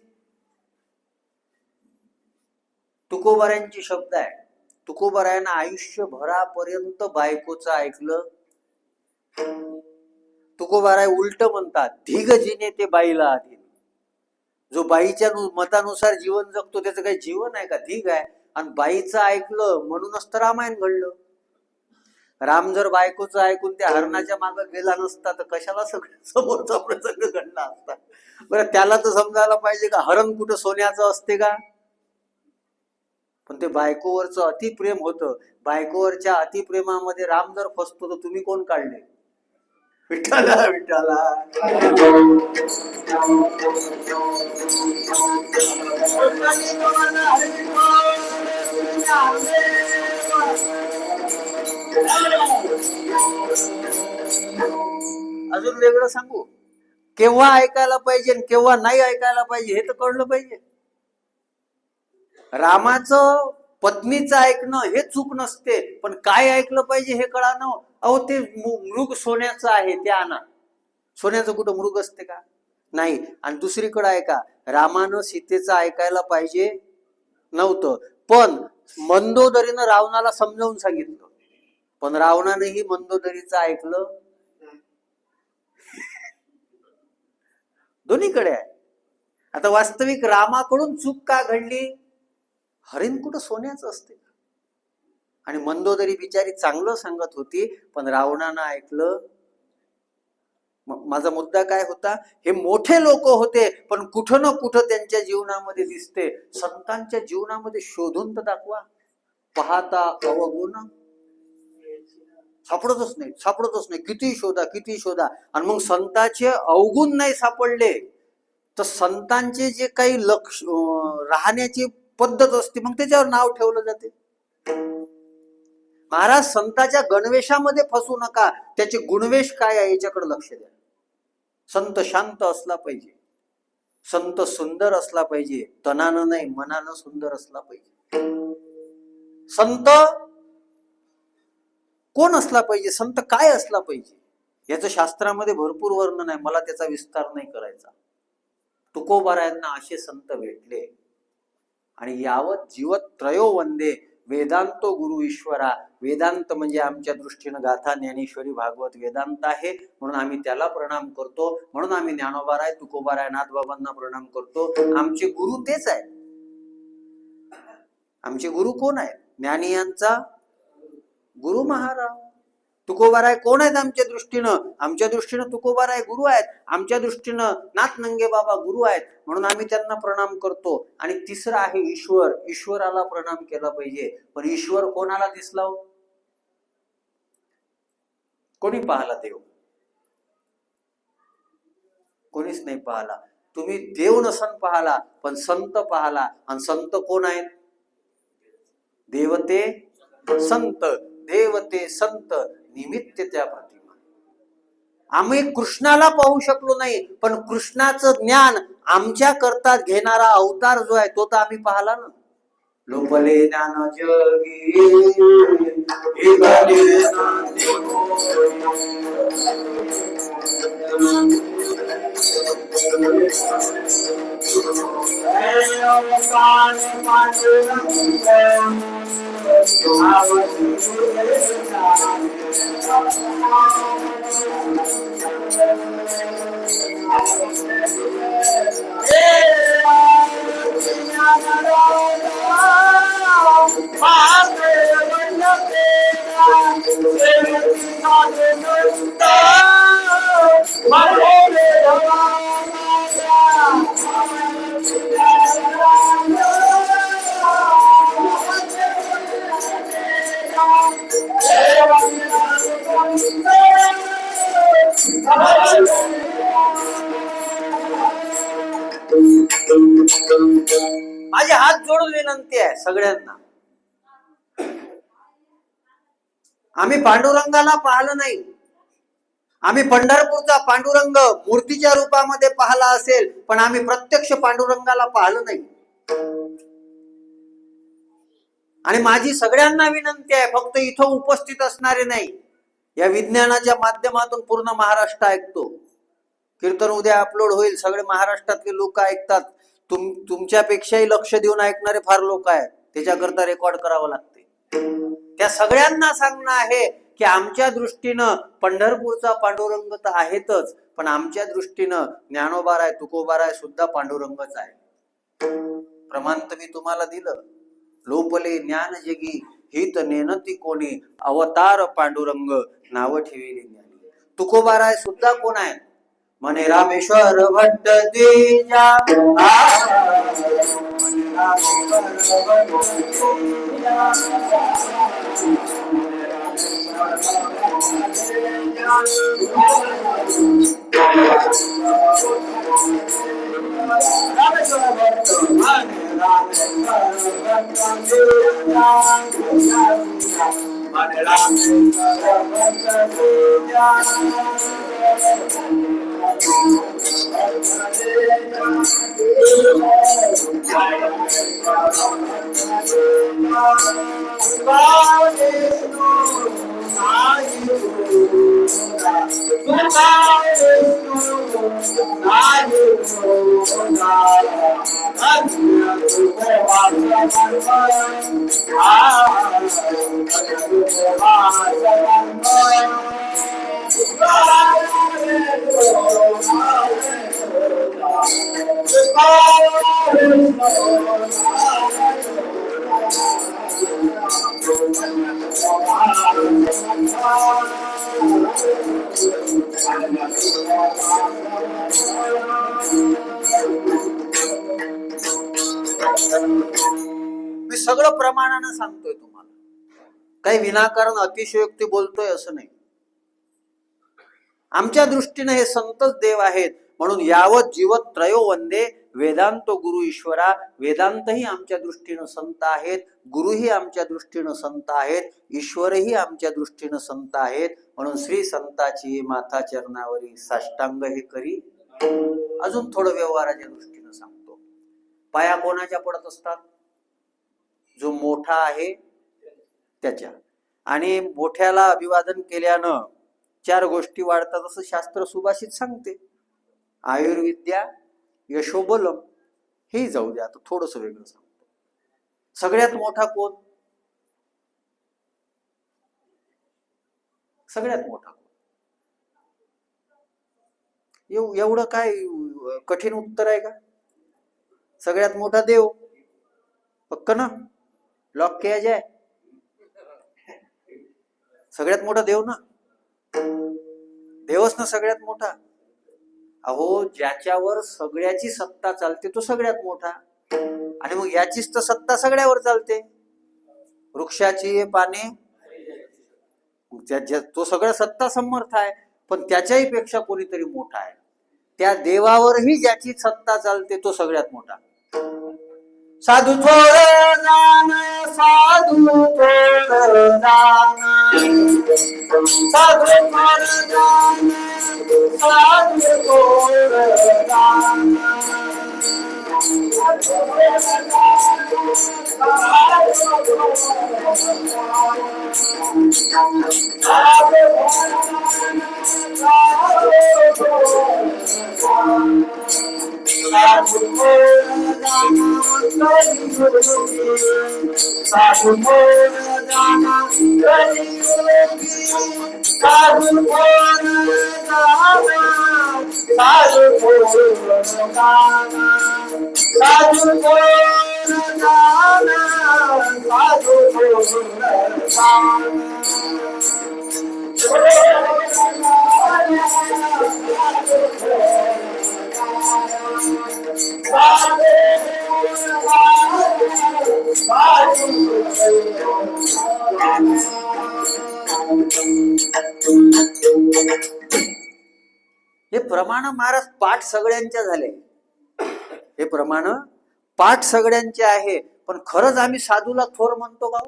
तुकोबारायांची शब्द आहे, तुकोबारायांना आयुष्यभरापर्यंत बायकोचं ऐकलं. तुकोबाराय उलट म्हणतात, धिग जिने ते बाईला आधी. जो बाईच्या मतानुसार जीवन जगतो त्याचं काही जीवन आहे का? धिग आहे. आणि बाईचं ऐकलं म्हणूनच तर रामायण घडलं. राम जर बायकोचं ऐकून त्या हरणाच्या मागे गेला नसता तर कशाला समोरचा प्रसंग घडला असता? बरं, त्याला तर समजायला पाहिजे का हरण कुठं सोन्याचं असते का? पण ते बायकोवरचं अतिप्रेम होतं. बायकोवरच्या अतिप्रेमामध्ये राम जर फसतो तर तुम्ही कोण काढले? विठ्ठला विठ्ठला. अजून वेगळं सांगू, केव्हा ऐकायला पाहिजे केव्हा नाही ऐकायला पाहिजे हे तर कळलं पाहिजे. रामाचं पत्नीचं ऐकणं हे चूक नसते, पण काय ऐकलं पाहिजे हे कळानं. अहो, ते मृग सोन्याचं आहे, ते आणा. सोन्याचं कुठं मृग असते का? नाही. आणि दुसरीकडे ऐका, रामानं सीतेचं ऐकायला पाहिजे नव्हतं, पण मंदोदरीनं रावणाला समजावून सांगितलं, पण रावणानेही मंदोदरीचं ऐकलं. दोन्हीकडे आहे. आता वास्तविक रामाकडून चूक का घडली? हरिण कुठं सोन्याचं असते? आणि मंदोदरी बिचारी चांगलं सांगत होती, पण रावणानं ऐकलं. माझा मुद्दा काय होता, हे मोठे लोक होते, पण कुठं ना कुठं त्यांच्या जीवनामध्ये दिसते. संतांच्या जीवनामध्ये शोधून तर दाखवा. पाहता अवगुण सापडतच नाही. किती शोधा. आणि मग संतांचे अवगुण नाही सापडले तर संतांचे जे काही लक्ष राहण्याची पद्धत असते मग त्याच्यावर नाव ठेवलं जाते. महाराज संतांच्या गणवेशामध्ये फसू नका. त्याचे गुणवेश काय आहे याच्याकडे लक्ष द्या. संत शांत असला पाहिजे, संत सुंदर असला पाहिजे, तनानं नाही मनानं सुंदर असला पाहिजे. संत कोण असला पाहिजे, संत काय असला पाहिजे याचं शास्त्रामध्ये भरपूर वर्णन आहे. मला त्याचा विस्तार नाही करायचा. तुकोबारायांना असे संत भेटले आणि यावत जीवत त्रयो वंदे वेदांतो गुरु ईश्वरा. वेदांत म्हणजे आमच्या दृष्टीनं गाथा ज्ञानेश्वरी भागवत वेदांत आहे, म्हणून आम्ही त्याला प्रणाम करतो. म्हणून आम्ही ज्ञानोबाराय तुकोबाराय नाथबाबांना प्रणाम करतो. आमचे गुरु तेच आहे. आमचे गुरु कोण आहेत? ज्ञानियांचा गुरु महाराज. तुकोबाराय कोण आहेत आमच्या दृष्टीनं? आमच्या दृष्टीनं तुकोबाराय गुरु आहेत. आमच्या दृष्टीनं नाथ नंगे बाबा गुरु आहेत, म्हणून आम्ही त्यांना प्रणाम करतो. आणि तिसरं आहे ईश्वर. ईश्वराला प्रणाम केला पाहिजे. पण ईश्वर कोणाला दिसला? कोणी पाहला देव? कोणीच नाही पाहला. तुम्ही देव नसन पाहला पण संत पाहला. आणि संत कोण आहेत? देवते संत, देवते संत निमित्त त्या प्रतिमा. आम्ही कृष्णाला पाहू शकलो नाही, पण कृष्णाचं ज्ञान आमच्या करता घेणारा अवतार जो आहे तो तर आम्ही पाहला ना. लोपले ज्ञान जगी माझे हात जोडून विनंती आहे सगळ्यांना. आम्ही पांडुरंगाला पाहिलं नाही. आम्ही पंढरपूरचा पांडुरंग मूर्तीच्या रूपामध्ये पाहिला असेल, पण आम्ही प्रत्यक्ष पांडुरंगाला पाहिलं नाही. आणि माझी सगळ्यांना विनंती आहे, फक्त इथं उपस्थित असणारे नाही, या विज्ञानाच्या माध्यमातून पूर्ण महाराष्ट्र ऐकतो. कीर्तन उद्या अपलोड होईल, सगळे महाराष्ट्रातले लोक ऐकतात. तुमच्यापेक्षाही लक्ष देऊन ऐकणारे फार लोक आहेत. त्याच्याकरता रेकॉर्ड करावं लागते. त्या सगळ्यांना सांगणं आहे की आमच्या दृष्टीनं पंढरपूरचा पांडुरंग तर आहेतच, पण आमच्या दृष्टीनं ज्ञानोबाराय तुकोबाराय सुद्धा पांडुरंगच आहे. प्रमाण तर मी तुम्हाला दिलं. लोपले ज्ञान जगी हित नेनती कोणी, अवतार पांडुरंग नाव ठेविले ज्ञानी. तुकोबाराय सुद्धा कोण आहे? मने रामेश्वर भट्ट तेजा, मी सगळं प्रमाणानं सांगतोय तुम्हाला, काही विनाकारण अतिशयोक्ती बोलतोय असं नाही. आमच्या दृष्टीने हे संतच देव आहेत. म्हणून यावत जीवत त्रयो वंदे वेदांत गुरु ईश्वरा. वेदांतही आमच्या दृष्टीनं संत आहेत, गुरुही आमच्या दृष्टीनं संत आहेत, ईश्वरही आमच्या दृष्टीनं संत आहेत. म्हणून श्री संताची माथा चरणावरी साष्टांग हे करी. अजून थोडं व्यवहाराच्या दृष्टीनं सांगतो. पाया कोणाच्या पडत असतात? जो मोठा आहे त्याच्या. आणि मोठ्याला अभिवादन केल्यानं 4 गोष्टी वाढतात असं शास्त्र सुभाषित सांगते. आयुर्विद्या, यशोबलम. हे जाऊ द्या, आता थोडस वेगळं सांगतो. सगळ्यात मोठा कोण? सगळ्यात मोठा कोण? एवढं काय कठीण उत्तर आहे का? सगळ्यात मोठा देव. पक्क ना? लॉक किया जाए. सगळ्यात मोठा देव ना. देवच ना सगळ्यात मोठा. अहो, ज्याच्यावर सगळ्याची सत्ता चालते तो सगळ्यात मोठा. आणि मग याचीच तर सत्ता सगळ्यावर चालते. वृक्षाची पाने, तो सगळं सत्ता समर्थ आहे, पण त्याच्याही पेक्षा कोणीतरी मोठा आहे. त्या देवावरही ज्याची सत्ता चालते तो सगळ्यात मोठा. साधू थोर जान, साधू थोर जान, साधू थोर जान, साधू थोर जान, साधु मोर जाना कलियोगी, साधु मोर जाना, साधु मोर जाना, साधु मोर जाना, साधु मोर जाना. हे प्रमाण महाराज पाठ सगळ्यांच्या झाले. हे प्रमाण पाठ सगळ्यांचे आहे. पण खरंच आम्ही साधूला थोर म्हणतो का?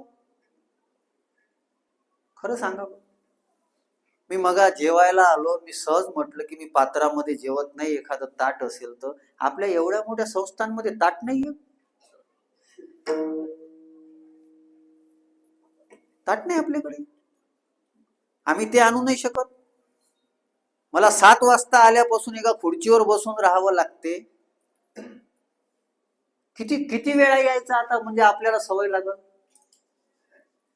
खरं सांगा. मी मगा जेवायला आलो, मी सहज म्हटलं की मी पात्रामध्ये जेवत नाही, एखादं ताट असेल तर. आपल्या एवढ्या मोठ्या संस्थांमध्ये ताट नाहीये. ताट नाही आपल्याकडे. आम्ही ते आणू नाही शकत. मला 7 वाजता आल्यापासून एका खुर्चीवर बसून राहावं लागते. किती वेळा यायचा आता, म्हणजे आपल्याला सवय लागत.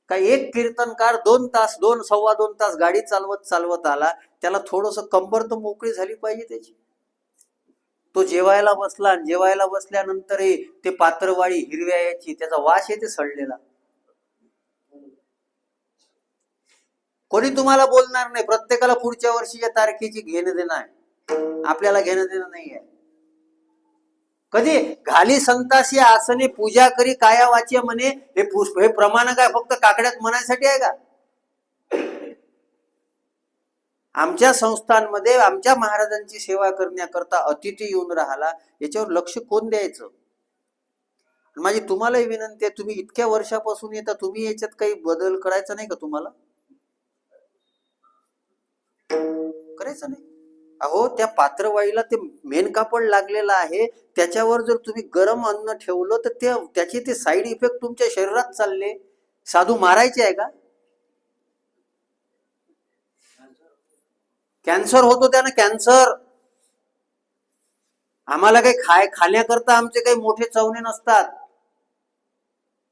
काय एक कीर्तनकार 2 तास, 2-2.25 तास गाडी चालवत आला, त्याला थोडस कंबर तर मोकळी झाली पाहिजे त्याची. तो जेवायला बसला, आणि जेवायला बसल्यानंतर ते पात्रवाळी हिरव्या याची, त्याचा वास येते सडलेला. कोणी तुम्हाला बोलणार नाही. प्रत्येकाला पुढच्या वर्षीच्या तारखेची घेणं देणं आहे. आपल्याला घेणं देणं नाही आहे. कधी घाली संतासी आसने पूजा करी काया वाचे म्हणे. हे प्रमाण काय फक्त काकड्यात म्हणायसाठी आहे का? आमच्या संस्थांमध्ये आमच्या महाराजांची सेवा करण्याकरता अतिथी येऊन राहिला, याच्यावर लक्ष कोण द्यायचं? माझी तुम्हालाही विनंती आहे, तुम्ही इतक्या वर्षापासून येता, तुम्ही याच्यात काही बदल करायचा नाही का? तुम्हाला करायचं नाही. अहो, त्या पात्रवाळीला ते मेन कापड लागलेलं आहे, त्याच्यावर जर तुम्ही गरम अन्न ठेवलं तर त्याचे ते साईड इफेक्ट तुमच्या शरीरात चालले. साधू मारायचे आहे का? कॅन्सर होतो त्यानं, कॅन्सर. आम्हाला काही खाण्याकरता आमचे काही मोठे चवणे नसतात,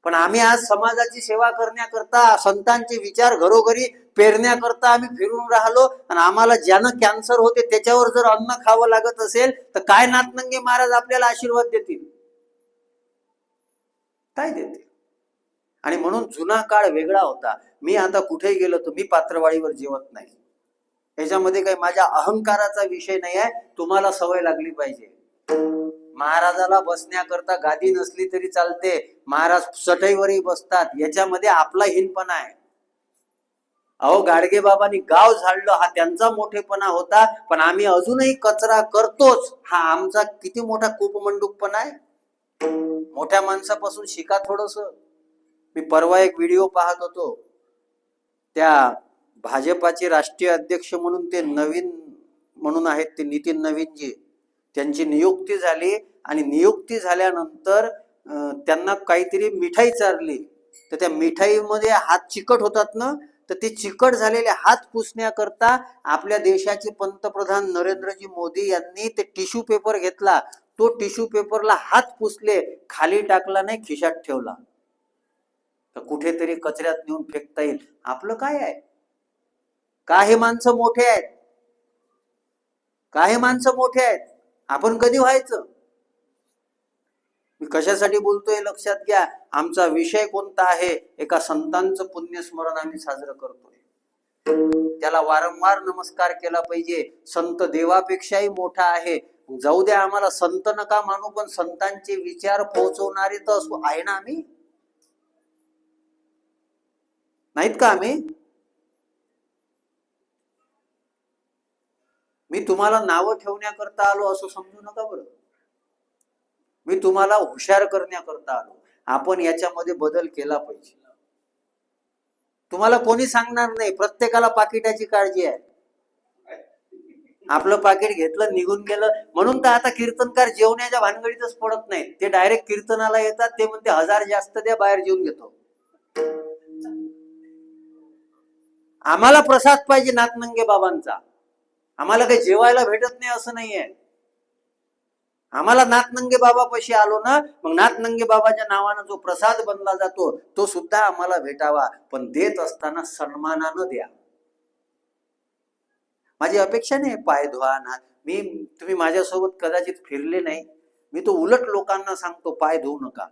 पण आम्ही आज समाजाची सेवा करण्याकरता, संतांचे विचार घरोघरी पेरण्याकरता आम्ही फिरून राहिलो. आणि आम्हाला ज्यानं कॅन्सर होते त्याच्यावर जर अन्न खावं लागत असेल तर काय नाथनंगे महाराज आपल्याला आशीर्वाद देतील? काय देतील? आणि म्हणून जुना काळ वेगळा होता. मी आता कुठे गेलो तर मी पात्रवाळीवर जेवत नाही. याच्यामध्ये काही माझ्या अहंकाराचा विषय नाही आहे. तुम्हाला सवय लागली पाहिजे. महाराजाला बसण्याकरता गादी नसली तरी चालते, महाराज चटईवरही बसतात. याच्यामध्ये आपला हीनपणा आहे. अहो, गाडगे बाबांनी गाव झाडलं हा त्यांचा मोठेपणा होता, पण आम्ही अजूनही कचरा करतोच हा आमचा किती मोठा कूपमंडूकपणा आहे. मोठ्या माणसापासून शिका थोडस. मी परवा एक व्हिडिओ पाहत होतो. त्या भाजपाचे राष्ट्रीय अध्यक्ष म्हणून ते नवीन म्हणून आहेत ते नितीन नवीनजी, त्यांची नियुक्ती झाली आणि नियुक्ती झाल्यानंतर त्यांना काहीतरी मिठाई चारली, तर त्या मिठाईमध्ये हात चिकट होतात ना, तर ते चिकट झालेले हात पुसण्याकरता आपल्या देशाचे पंतप्रधान नरेंद्रजी मोदी यांनी ते टिश्यू पेपर घेतला. तो टिश्यू पेपरला हात पुसले, खाली टाकला नाही, खिशात ठेवला. तर कुठेतरी कचऱ्यात नेऊन फेकता येईल. आपलं काय आहे? का हे माणसं मोठे आहेत? का हे माणसं मोठे आहेत? आपण कधी व्हायचं? मी कशासाठी बोलतोय लक्षात घ्या. आमचा विषय कोणता आहे? एका संतांचं पुण्यस्मरण आम्ही साजरं करतोय. त्याला वारंवार नमस्कार केला पाहिजे. संत देवापेक्षाही मोठा आहे. जाऊ द्या, आम्हाला संत नका मानू, पण संतांचे विचार पोहोचवणारे तर असो आहे ना आम्ही, नाहीत का आम्ही? मी तुम्हाला नावं ठेवण्याकरता आलो असं समजू नका बरं. मी तुम्हाला हुशार करण्याकरता आलो. आपण याच्यामध्ये बदल केला पाहिजे. तुम्हाला कोणी सांगणार नाही. प्रत्येकाला पाकिटाची काळजी आहे. आपलं पाकिट घेतलं निघून गेलं. म्हणून तर आता कीर्तनकार जेवण्याच्या भानगडीतच पडत नाही. ते डायरेक्ट कीर्तनाला येतात. ते म्हणते 1000 जास्त द्या, बाहेर जेवून घेतो. आम्हाला प्रसाद पाहिजे नाथनंगे बाबांचा. आम्हाला काही जेवायला भेटत नाही असं नाहीये. आम्हाला नाथनंगे बाबापाशी आलो ना, मग नाथनंगे बाबाच्या नावानं जो प्रसाद बनला जातो तो सुद्धा आम्हाला भेटावा, पण देत असताना सन्मानानं द्या. माझी अपेक्षा नाही पाय धुवा ना. तुम्ही माझ्यासोबत कदाचित फिरले नाही. मी तो उलट लोकांना सांगतो पाय धुवू नका.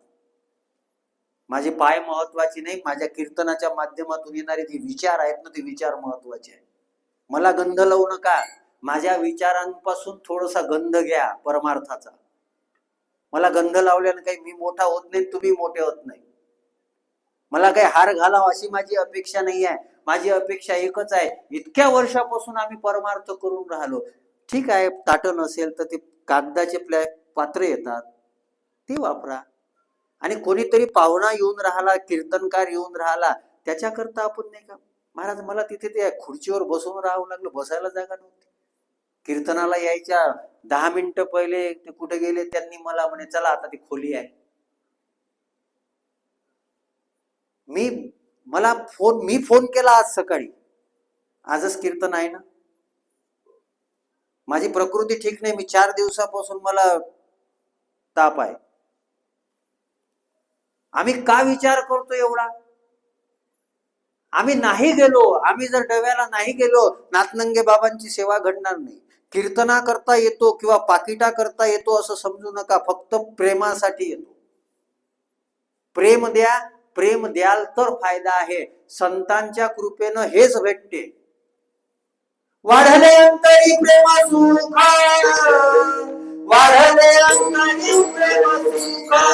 माझे पाय महत्वाचे नाही. माझ्या कीर्तनाच्या माध्यमातून येणारे जे विचार आहेत ना, ते विचार महत्वाचे आहेत. मला गंध लावू नका. माझ्या विचारांपासून थोडासा गंध घ्या परमार्थाचा. मला गंध लावल्यानं काही मी मोठा होत नाही, तुम्ही मोठे होत नाही. मला काही हार घालावा अशी माझी अपेक्षा नाही आहे. माझी अपेक्षा एकच आहे. इतक्या वर्षापासून आम्ही परमार्थ करून राहिलो. ठीक आहे, ताटं नसेल तर ते कागदाचे पात्र येतात, ते वापरा. आणि कोणीतरी पाहुणा येऊन राहिला, कीर्तनकार येऊन राहिला, त्याच्याकरता आपण नाही का, महाराज मला तिथे ते खुर्चीवर बसून राहावं लागलं, बसायला जागा नव्हती. कीर्तनाला यायच्या 10 मिनिटं पहिले ते कुठे गेले, त्यांनी मला म्हणे चला आता ती खोली आहे. मी फोन केला आज सकाळी. आजच कीर्तन आहे ना. माझी प्रकृती ठीक नाही. मी 4 दिवसापासून मला ताप आहे. आम्ही का विचार करतो एवढा? आम्ही नाही गेलो, आम्ही जर डव्याला नाही गेलो, नाथनंगे बाबांची सेवा घडणार नाही. कीर्तना करता येतो किंवा पाकिटा करता येतो असं समजू नका. फक्त प्रेमासाठी येतो. प्रेम द्या. प्रेम द्याल तर फायदा आहे. संतांच्या कृपेनं हेच भेटते. वाढले अंतरी प्रेमा सुखा, वाढले अंतरी प्रेमा सुखा.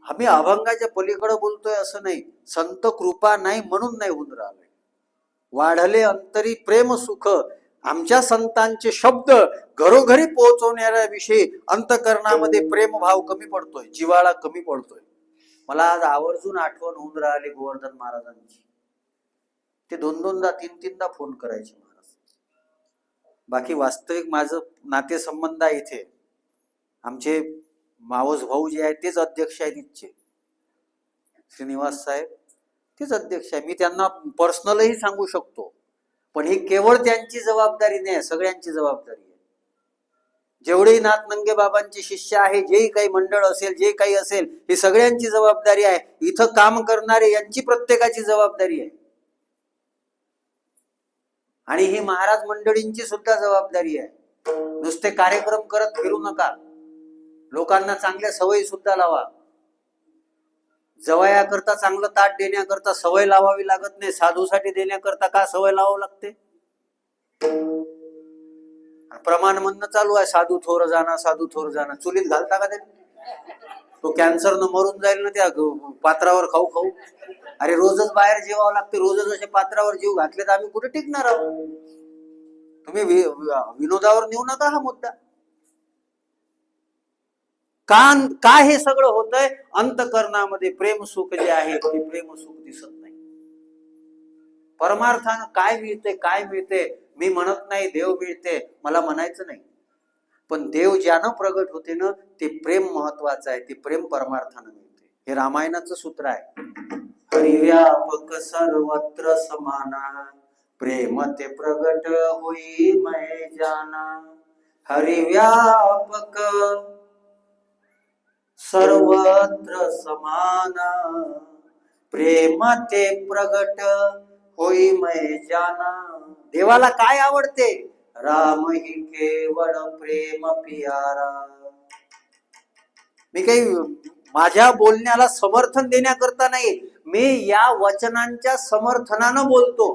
आम्ही अभंगाच्या पलीकडे बोलतोय असं नाही. संत कृपा नाही म्हणून नाही होऊन राहिले. वाढले अंतरी प्रेम सुख. आमच्या संतांचे शब्द घरोघरी पोहोचवणाऱ्या विषयी अंतकरणामध्ये प्रेमभाव कमी पडतोय, जिव्हाळा कमी पडतोय. मला आज आवर्जून आठवण होऊन राहिली गोवर्धन महाराजांची. ते 2-2दा 3-3दा फोन करायचे. महाराज बाकी वास्तविक माझं नातेसंबंध आहे इथे. आमचे मावस भाऊ जे आहेत तेच अध्यक्ष आहेत इथचे, श्रीनिवास साहेब तेच अध्यक्ष आहे. मी त्यांना पर्सनलही सांगू शकतो, पण ही केवळ त्यांची जबाबदारी नाही, सगळ्यांची जबाबदारी आहे. जेवढेही नाथनंगे बाबांचे शिष्य आहे, जेही काही मंडळ असेल, जे काही असेल, ही सगळ्यांची जबाबदारी आहे. इथं काम करणारे यांची प्रत्येकाची जबाबदारी आहे. आणि ही महाराज मंडळींची सुद्धा जबाबदारी आहे. नुसते कार्यक्रम करत फिरू नका, लोकांना चांगल्या सवयी सुद्धा लावा. जवयाकरता चांगलं ताट देण्याकरता सवय लावावी लागत नाही, साधूसाठी देण्याकरता का सवय लावावी लागते? प्रमाण म्हणणं चालू आहे, साधू थोर जाणार, साधू थोर जाणार. चुलीत घालता का ते? तो कॅन्सर न मरून जाईल ना त्या पात्रावर खाऊ खाऊ. अरे रोजच बाहेर जेवावं लागते, रोजच असे पात्रावर जीव घातले तर आम्ही कुठे टिकणार आहोत? तुम्ही विनोदावर नेऊ नका हा मुद्दा. का हे सगळं होतंय? अंतकरणामध्ये प्रेम सुख जे आहे ते प्रेम सुख दिसत नाही. परमार्थानं काय मिळते मी म्हणत नाही देव मिळते, मला म्हणायचं नाही, पण देव ज्यानं प्रगट होते ना ते प्रेम महत्वाचं आहे. ते प्रेम परमार्थानं मिळते. हे रामायणाचं सूत्र आहे. हरिव्यापक सर्वत्र समाना, प्रेम ते प्रगट होई मै जाना. हरिव्यापक सर्वत्र समाना, प्रेम ते प्रगट होई मै जाना. देवाला काय आवडते? राम ही केवळ प्रेम पियारा. मी काही माझ्या बोलण्याला समर्थन देण्याकरता नाही, मी या वचनांच्या समर्थनानं बोलतो.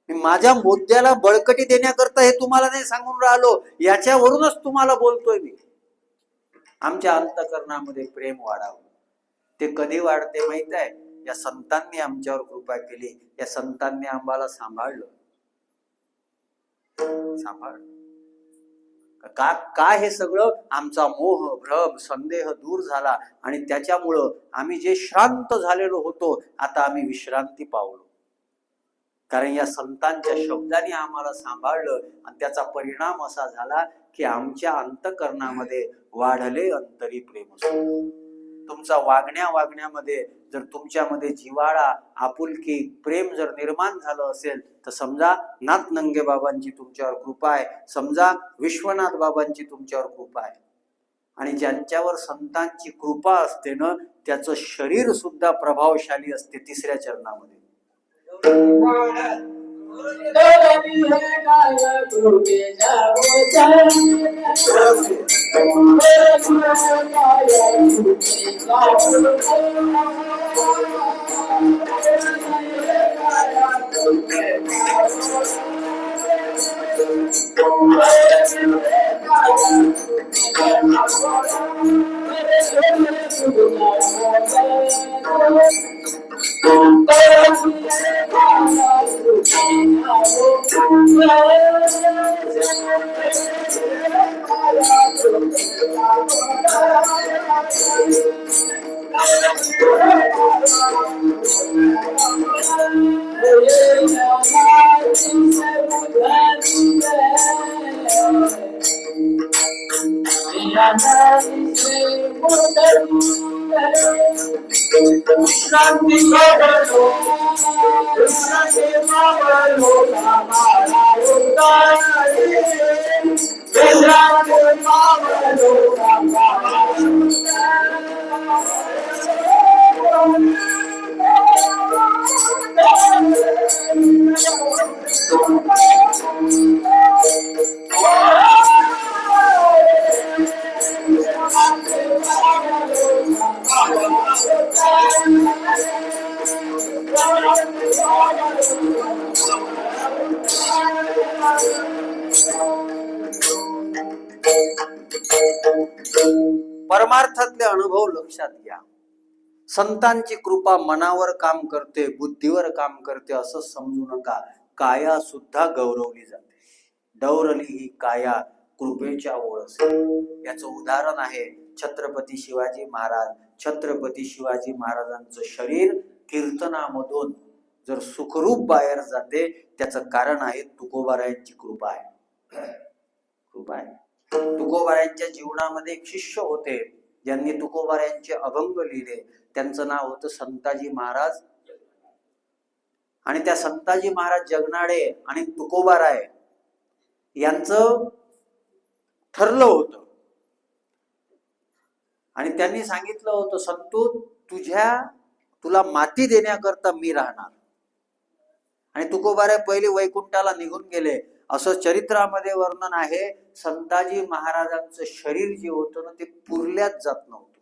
मी माझ्या मुद्द्याला बळकटी देण्याकरता हे तुम्हाला नाही सांगून राहिलो, याच्यावरूनच तुम्हाला बोलतोय मी. आमच्या अंतकरणामध्ये प्रेम वाढावं. ते कधी वाढते माहित आहे? या संतांनी आमच्यावर कृपा केली, या संतांनी आम्हाला सांभाळलं. का हे सगळं? आमचा मोह भ्रम संदेह दूर झाला आणि त्याच्यामुळं आम्ही जे शांत झालेलो होतो आता आम्ही विश्रांती पावलो. कारण या संतांच्या शब्दाने आम्हाला सांभाळलं आणि त्याचा परिणाम असा झाला की आमच्या अंतकरणामध्ये वाढले अंतरी प्रेम. तुमचा वागण्यामध्ये जर तुमच्यामध्ये जिव्हाळा, आपुलकी, प्रेम जर निर्माण झालं असेल तर समजा नाथनंगे बाबांची तुमच्यावर कृपा आहे, समजा विश्वनाथ बाबांची तुमच्यावर कृपा आहे. आणि ज्यांच्यावर संतांची कृपा असते ना त्याचं शरीर सुद्धा प्रभावशाली असते. तिसऱ्या चरणामध्ये परमार्थातले अनुभव लक्षात घ्या. संतांची कृपा मनावर काम करते, बुद्धीवर काम करते असं समजू नका. काया सुद्धा गौरवली जाते. डौरली ही काया कृपेच्या ओळस. याचं उदाहरण आहे छत्रपती शिवाजी महाराज. छत्रपती शिवाजी महाराजांचं शरीर कीर्तनामधून जर सुखरूप बाहेर जाते त्याचं कारण आहे तुकोबारायांची कृपा आहे. कृपा आहे. तुकोबारायांच्या जीवनामध्ये एक शिष्य होते ज्यांनी तुकोबारायांचे अभंग लिहिले. त्यांचं नाव होतं संताजी महाराज. आणि त्या संताजी महाराज जगनाडे आणि तुकोबाराय यांचं ठरलं होतं. आणि त्यांनी सांगितलं होतं, संतू तुला माती देण्याकरता मी राहणार. आणि तुकोबाराय पहिले वैकुंठाला निघून गेले असं चरित्रामध्ये वर्णन आहे. संताजी महाराजांचं शरीर जे होतं ना ते पुरल्याच जात नव्हतं.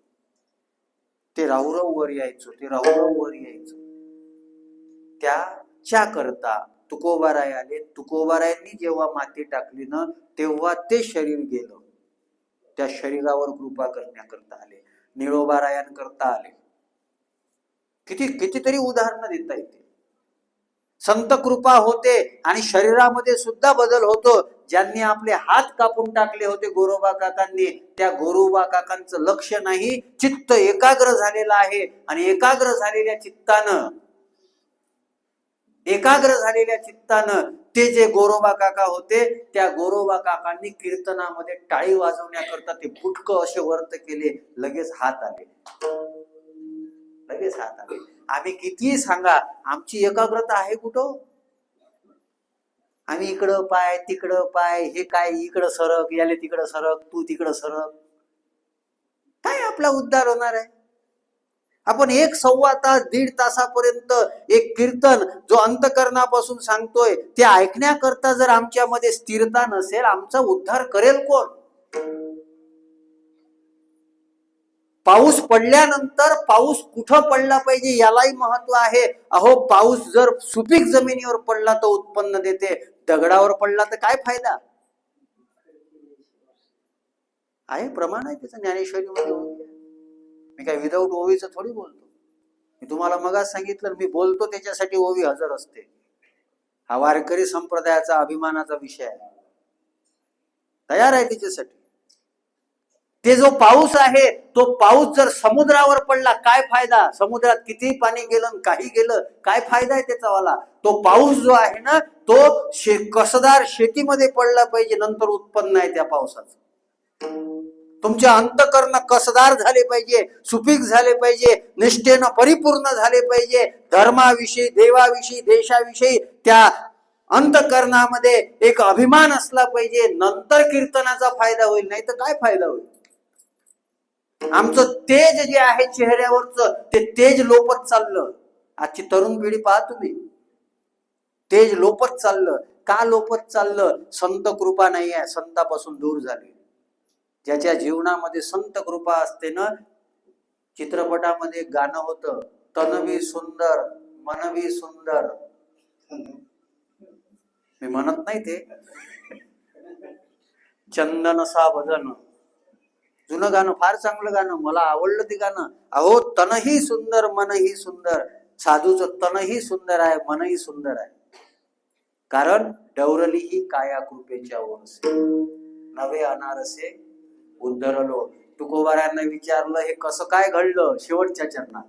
ते राहुराव वर यायचं. त्याच्या करता तुकोबाराय आले. तुकोबारायांनी जेव्हा माती टाकली ना तेव्हा ते शरीर गेलं. त्या शरीरावर कृपा करण्याकरता आले. निळोबारायांकरता आले. कितीतरी उदाहरणं देता येते. संत कृपा होते आणि शरीरामध्ये सुद्धा बदल होतो. ज्यांनी आपले हात कापून टाकले होते गोरोबा काकांनी, त्या गोरोबा काकांचं लक्ष नाही, चित्त एकाग्र झालेलं आहे. आणि एकाग्र झालेल्या चित्तानं ते जे गोरोबा काका होते त्या गोरोबा काकांनी कीर्तनामध्ये टाळी वाजवण्याकरता ते बुटकं असे वर्त केले. लगेच हात आले. आम्ही किती सांगा आमची एकाग्रता आहे कुठं? आम्ही इकडं पाय तिकडं पाय, हे काय इकडं सरक, याले तिकडं सरक, तू तिकडं सरक. काय आपला उद्धार होणार आहे? आपण 1-1.25 तास 1.5 तासापर्यंत एक कीर्तन जो अंतकरणापासून सांगतोय ते ऐकण्याकरता जर आमच्यामध्ये स्थिरता नसेल, आमचा उद्धार करेल कोण? पाऊस पडल्यानंतर पाऊस कुठं पडला पाहिजे यालाही महत्व आहे. अहो, पाऊस जर सुपीक जमिनीवर पडला तर उत्पन्न देते, दगडावर पडला तर काय फायदा आहे? प्रमाण आहे त्याचं ज्ञानेश्वरीमध्ये. मी काय विदाऊट ओवीचं थोडी बोलतो. मी तुम्हाला मगाच सांगितलं, मी बोलतो त्याच्यासाठी ओवी हजर असते. हा वारकरी संप्रदायाचा अभिमानाचा विषय आहे. तयार आहे त्याच्यासाठी. ते जो पाऊस आहे तो पाऊस जर समुद्रावर पडला काय फायदा? समुद्रात किती पाणी गेलं काही गेलं काय फायदा आहे त्याचा वाला? तो पाऊस जो आहे ना तो कसदार शेतीमध्ये पडला पाहिजे, नंतर उत्पन्न आहे त्या पावसाचं. तुमचे अंतकरण कसदार झाले पाहिजे, सुपीक झाले पाहिजे, निष्ठेनं परिपूर्ण झाले पाहिजे. धर्माविषयी, देवाविषयी, देशाविषयी त्या अंतकरणामध्ये एक अभिमान असला पाहिजे. नंतर कीर्तनाचा फायदा होईल, नाही तर काय फायदा होईल? आमचं तेज जे आहे चेहऱ्यावरचं ते तेज लोपत चाललं. आजची तरुण पिढी पहा तुम्ही, तेज लोपत चाललं. का लोपत चाललं? संत कृपा नाही आहे, संतापासून दूर झाले. ज्याच्या जीवनामध्ये संत कृपा असते ना, चित्रपटामध्ये गाणं होतं, तन भी सुंदर मन भी सुंदर. मी म्हणत नाही ते, चंदन सा वदन, जुनं गाणं, फार चांगलं गाणं, मला आवडलं ते गाणं. अहो, तनही सुंदर मनही सुंदर. साधूचं तनही सुंदर आहे, मनही सुंदर आहे. कारण डवरली ही काया कृपेच्या ओरसे, नवे अनारसे उद्धरलो. तुकोबारायांना विचारलं, हे कसं काय घडलं? शेवटच्या चरणात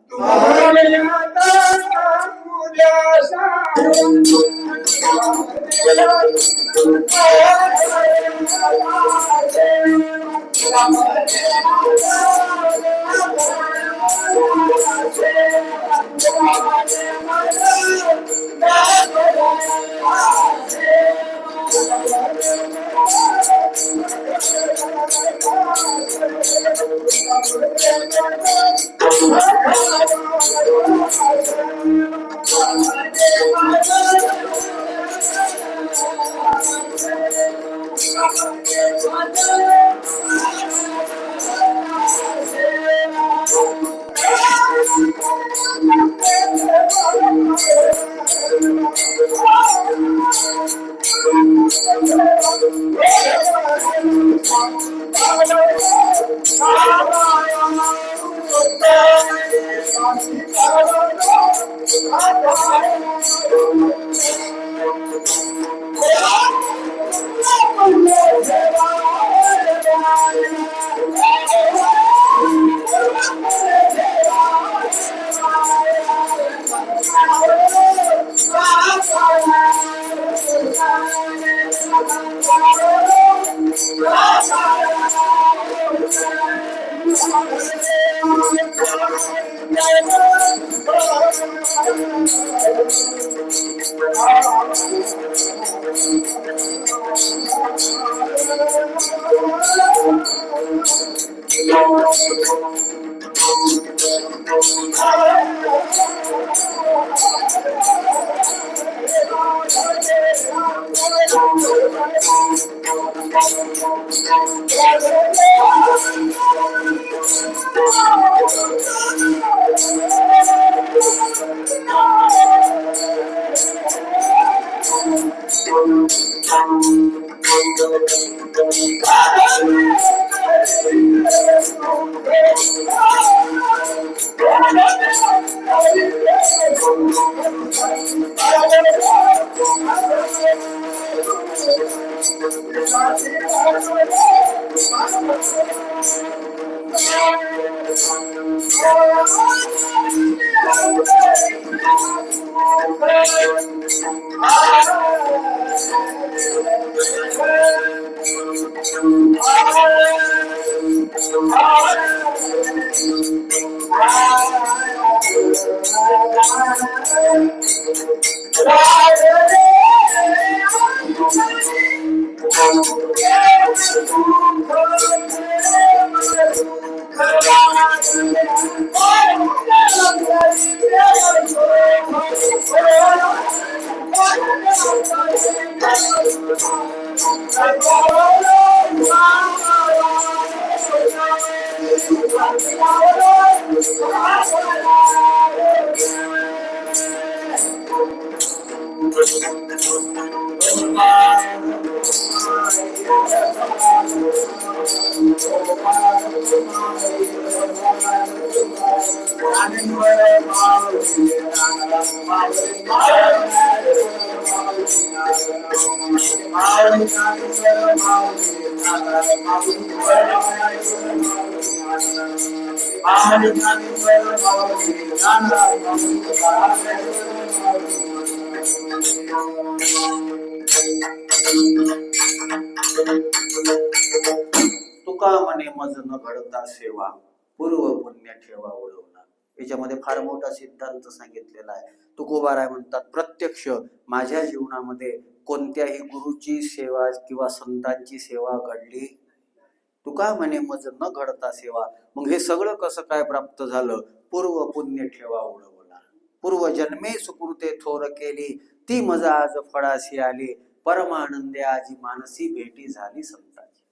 तुका म्हणे मज न घडता सेवा, पूर्व पुण्य ठेवा ओळवला. याच्यामध्ये फार मोठा सिद्धांत सांगितलेला आहे. तुकोबाराय म्हणतात, प्रत्यक्ष माझ्या जीवनामध्ये कोणत्याही गुरुची सेवा किंवा संतांची सेवा घडली. तुका म्हणे मज न घडता सेवा. मग हे सगळं कसं काय प्राप्त झालं? पूर्व पुण्य ठेवा ओळवला. पूर्व जन्मे सुकृते थोर केली, ती मज आज फळाशी आली. परमानंदे आजी मानसी भेटी झाली संताची.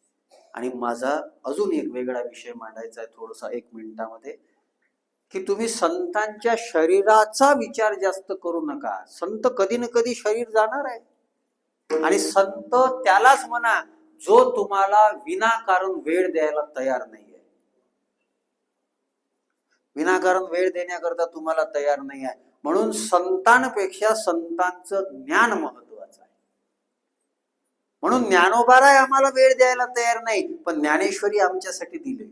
आणि माझा अजून एक वेगळा विषय मांडायचा आहे थोडासा 1 मिनिटामध्ये, की तुम्ही संतांच्या शरीराचा विचार जास्त करू नका. संत कधी ना कधी शरीर जाणार आहे, आणि संत त्यालाच म्हणा जो तुम्हाला विनाकारण वेळ द्यायला तयार नाहीये. विनाकारण वेळ देण्याकरता तुम्हाला तयार नाही आहे. म्हणून संतांपेक्षा संतांचं ज्ञान महत्वाचं आहे. म्हणून ज्ञानोबाराय आम्हाला वेळ द्यायला तयार नाही, पण ज्ञानेश्वरी आमच्यासाठी दिली.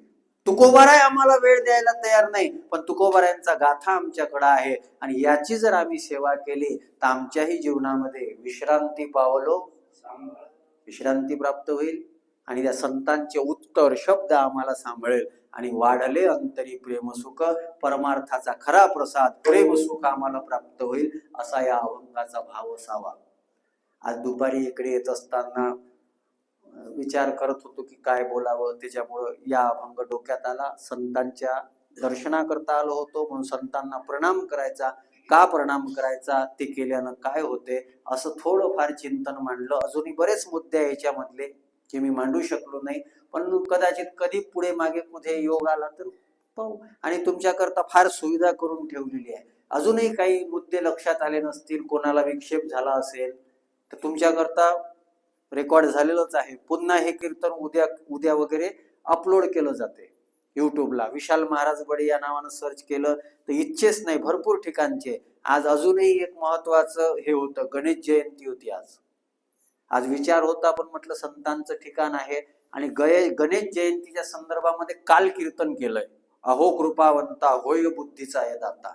तुकोबाराय आम्हाला वेळ द्यायला तयार नाही, पण तुकोबारायांचा गाथा आमच्याकडे आहे. आणि याची जर आम्ही सेवा केली तर आमच्याही जीवनामध्ये विश्रांती पावलो, विश्रांती प्राप्त होईल. आणि त्या संतांचे उत्तर शब्द आम्हाला सांभाळेल. आणि वाढले अंतरी प्रेमसुख, परमार्थाचा खरा प्रसाद प्रेमसुख आम्हाला प्राप्त होईल, असा या अभंगाचा भाव असावा. आज दुपारी इकडे येत असताना विचार करत होतो की काय बोलावं. त्याच्यामुळं या अभंग डोक्यात आला. संतांच्या दर्शनाकरता आलो होतो, म्हणून संतांना प्रणाम करायचा. का प्रणाम करायचा, ते केल्यानं काय होते, असं थोडंफार चिंतन मांडलं. अजूनही बरेच मुद्दे आहे याच्यामधले की मी मांडू शकलो नाही, पण कदाचित कधी पुढे मागे कुठे योग आला तर पाहू. आणि तुमच्याकरता फार सुविधा करून ठेवलेली आहे. अजूनही काही मुद्दे लक्षात आले नसतील, कोणाला विक्षेप झाला असेल तर तुमच्याकरता रेकॉर्ड झालेलंच आहे. पुन्हा हे कीर्तन उद्या वगैरे अपलोड केलं जाते युट्यूबला. विशाल महाराज बडे या नावानं सर्च केलं तर इच्छेच नाही, भरपूर ठिकाणचे. आज अजूनही एक महत्वाचं हे होतं, गणेश जयंती होती आज. आज विचार होता, पण म्हटलं संतांचं ठिकाण आहे. आणि गणेश जयंतीच्या संदर्भामध्ये काल कीर्तन केलंय, अहो कृपावंता होय बुद्धीचा यदाता.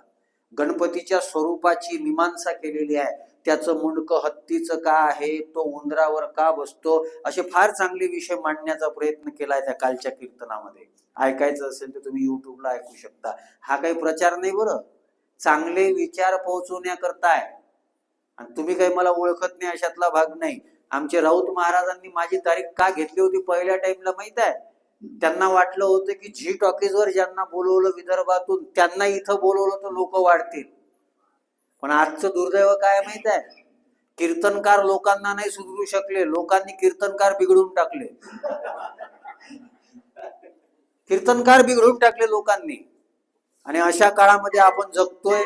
गणपतीच्या स्वरूपाची मीमांसा केलेली आहे. त्याचं मुंडकं हत्तीचं का आहे, तो उंदरावर का बसतो, असे फार चांगले विषय मांडण्याचा प्रयत्न केलाय त्या कालच्या कीर्तनामध्ये. ऐकायचं असेल तर तुम्ही युट्यूबला ऐकू शकता. हा काही प्रचार नाही बरं, चांगले विचार पोहोचवण्याकरता आहे. आणि तुम्ही काही मला ओळखत नाही अशातला भाग नाही. आमचे राऊत महाराजांनी माझी तारीख का घेतली होती पहिल्या टाइमला माहित आहे? त्यांना वाटलं होतं की झी टॉकीजवर ज्यांना बोलवलं विदर्भातून त्यांना इथं बोलवलं तर लोक वाढतील. पण आजचं दुर्दैव काय माहित आहे? कीर्तनकार लोकांना नाही सुधरू शकले, लोकांनी कीर्तनकार बिघडून टाकले. कीर्तनकार बिघडून टाकले लोकांनी. आणि अशा काळामध्ये आपण जगतोय.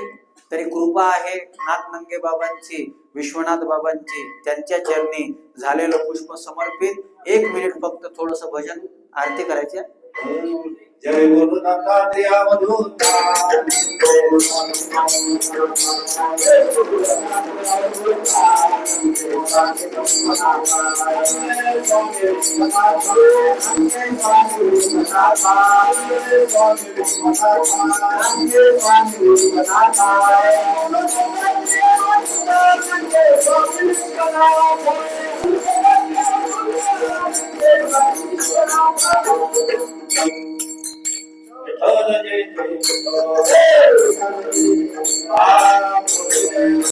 तरी कृपा आहे नाथ नंगे बाबांची, विश्वनाथ बाबांची, त्यांच्या चरणी झालेलं पुष्प समर्पित. 1 मिनिट फक्त थोडस भजन आरती करायची. जय गुरु दत्तात्रेय अवधूता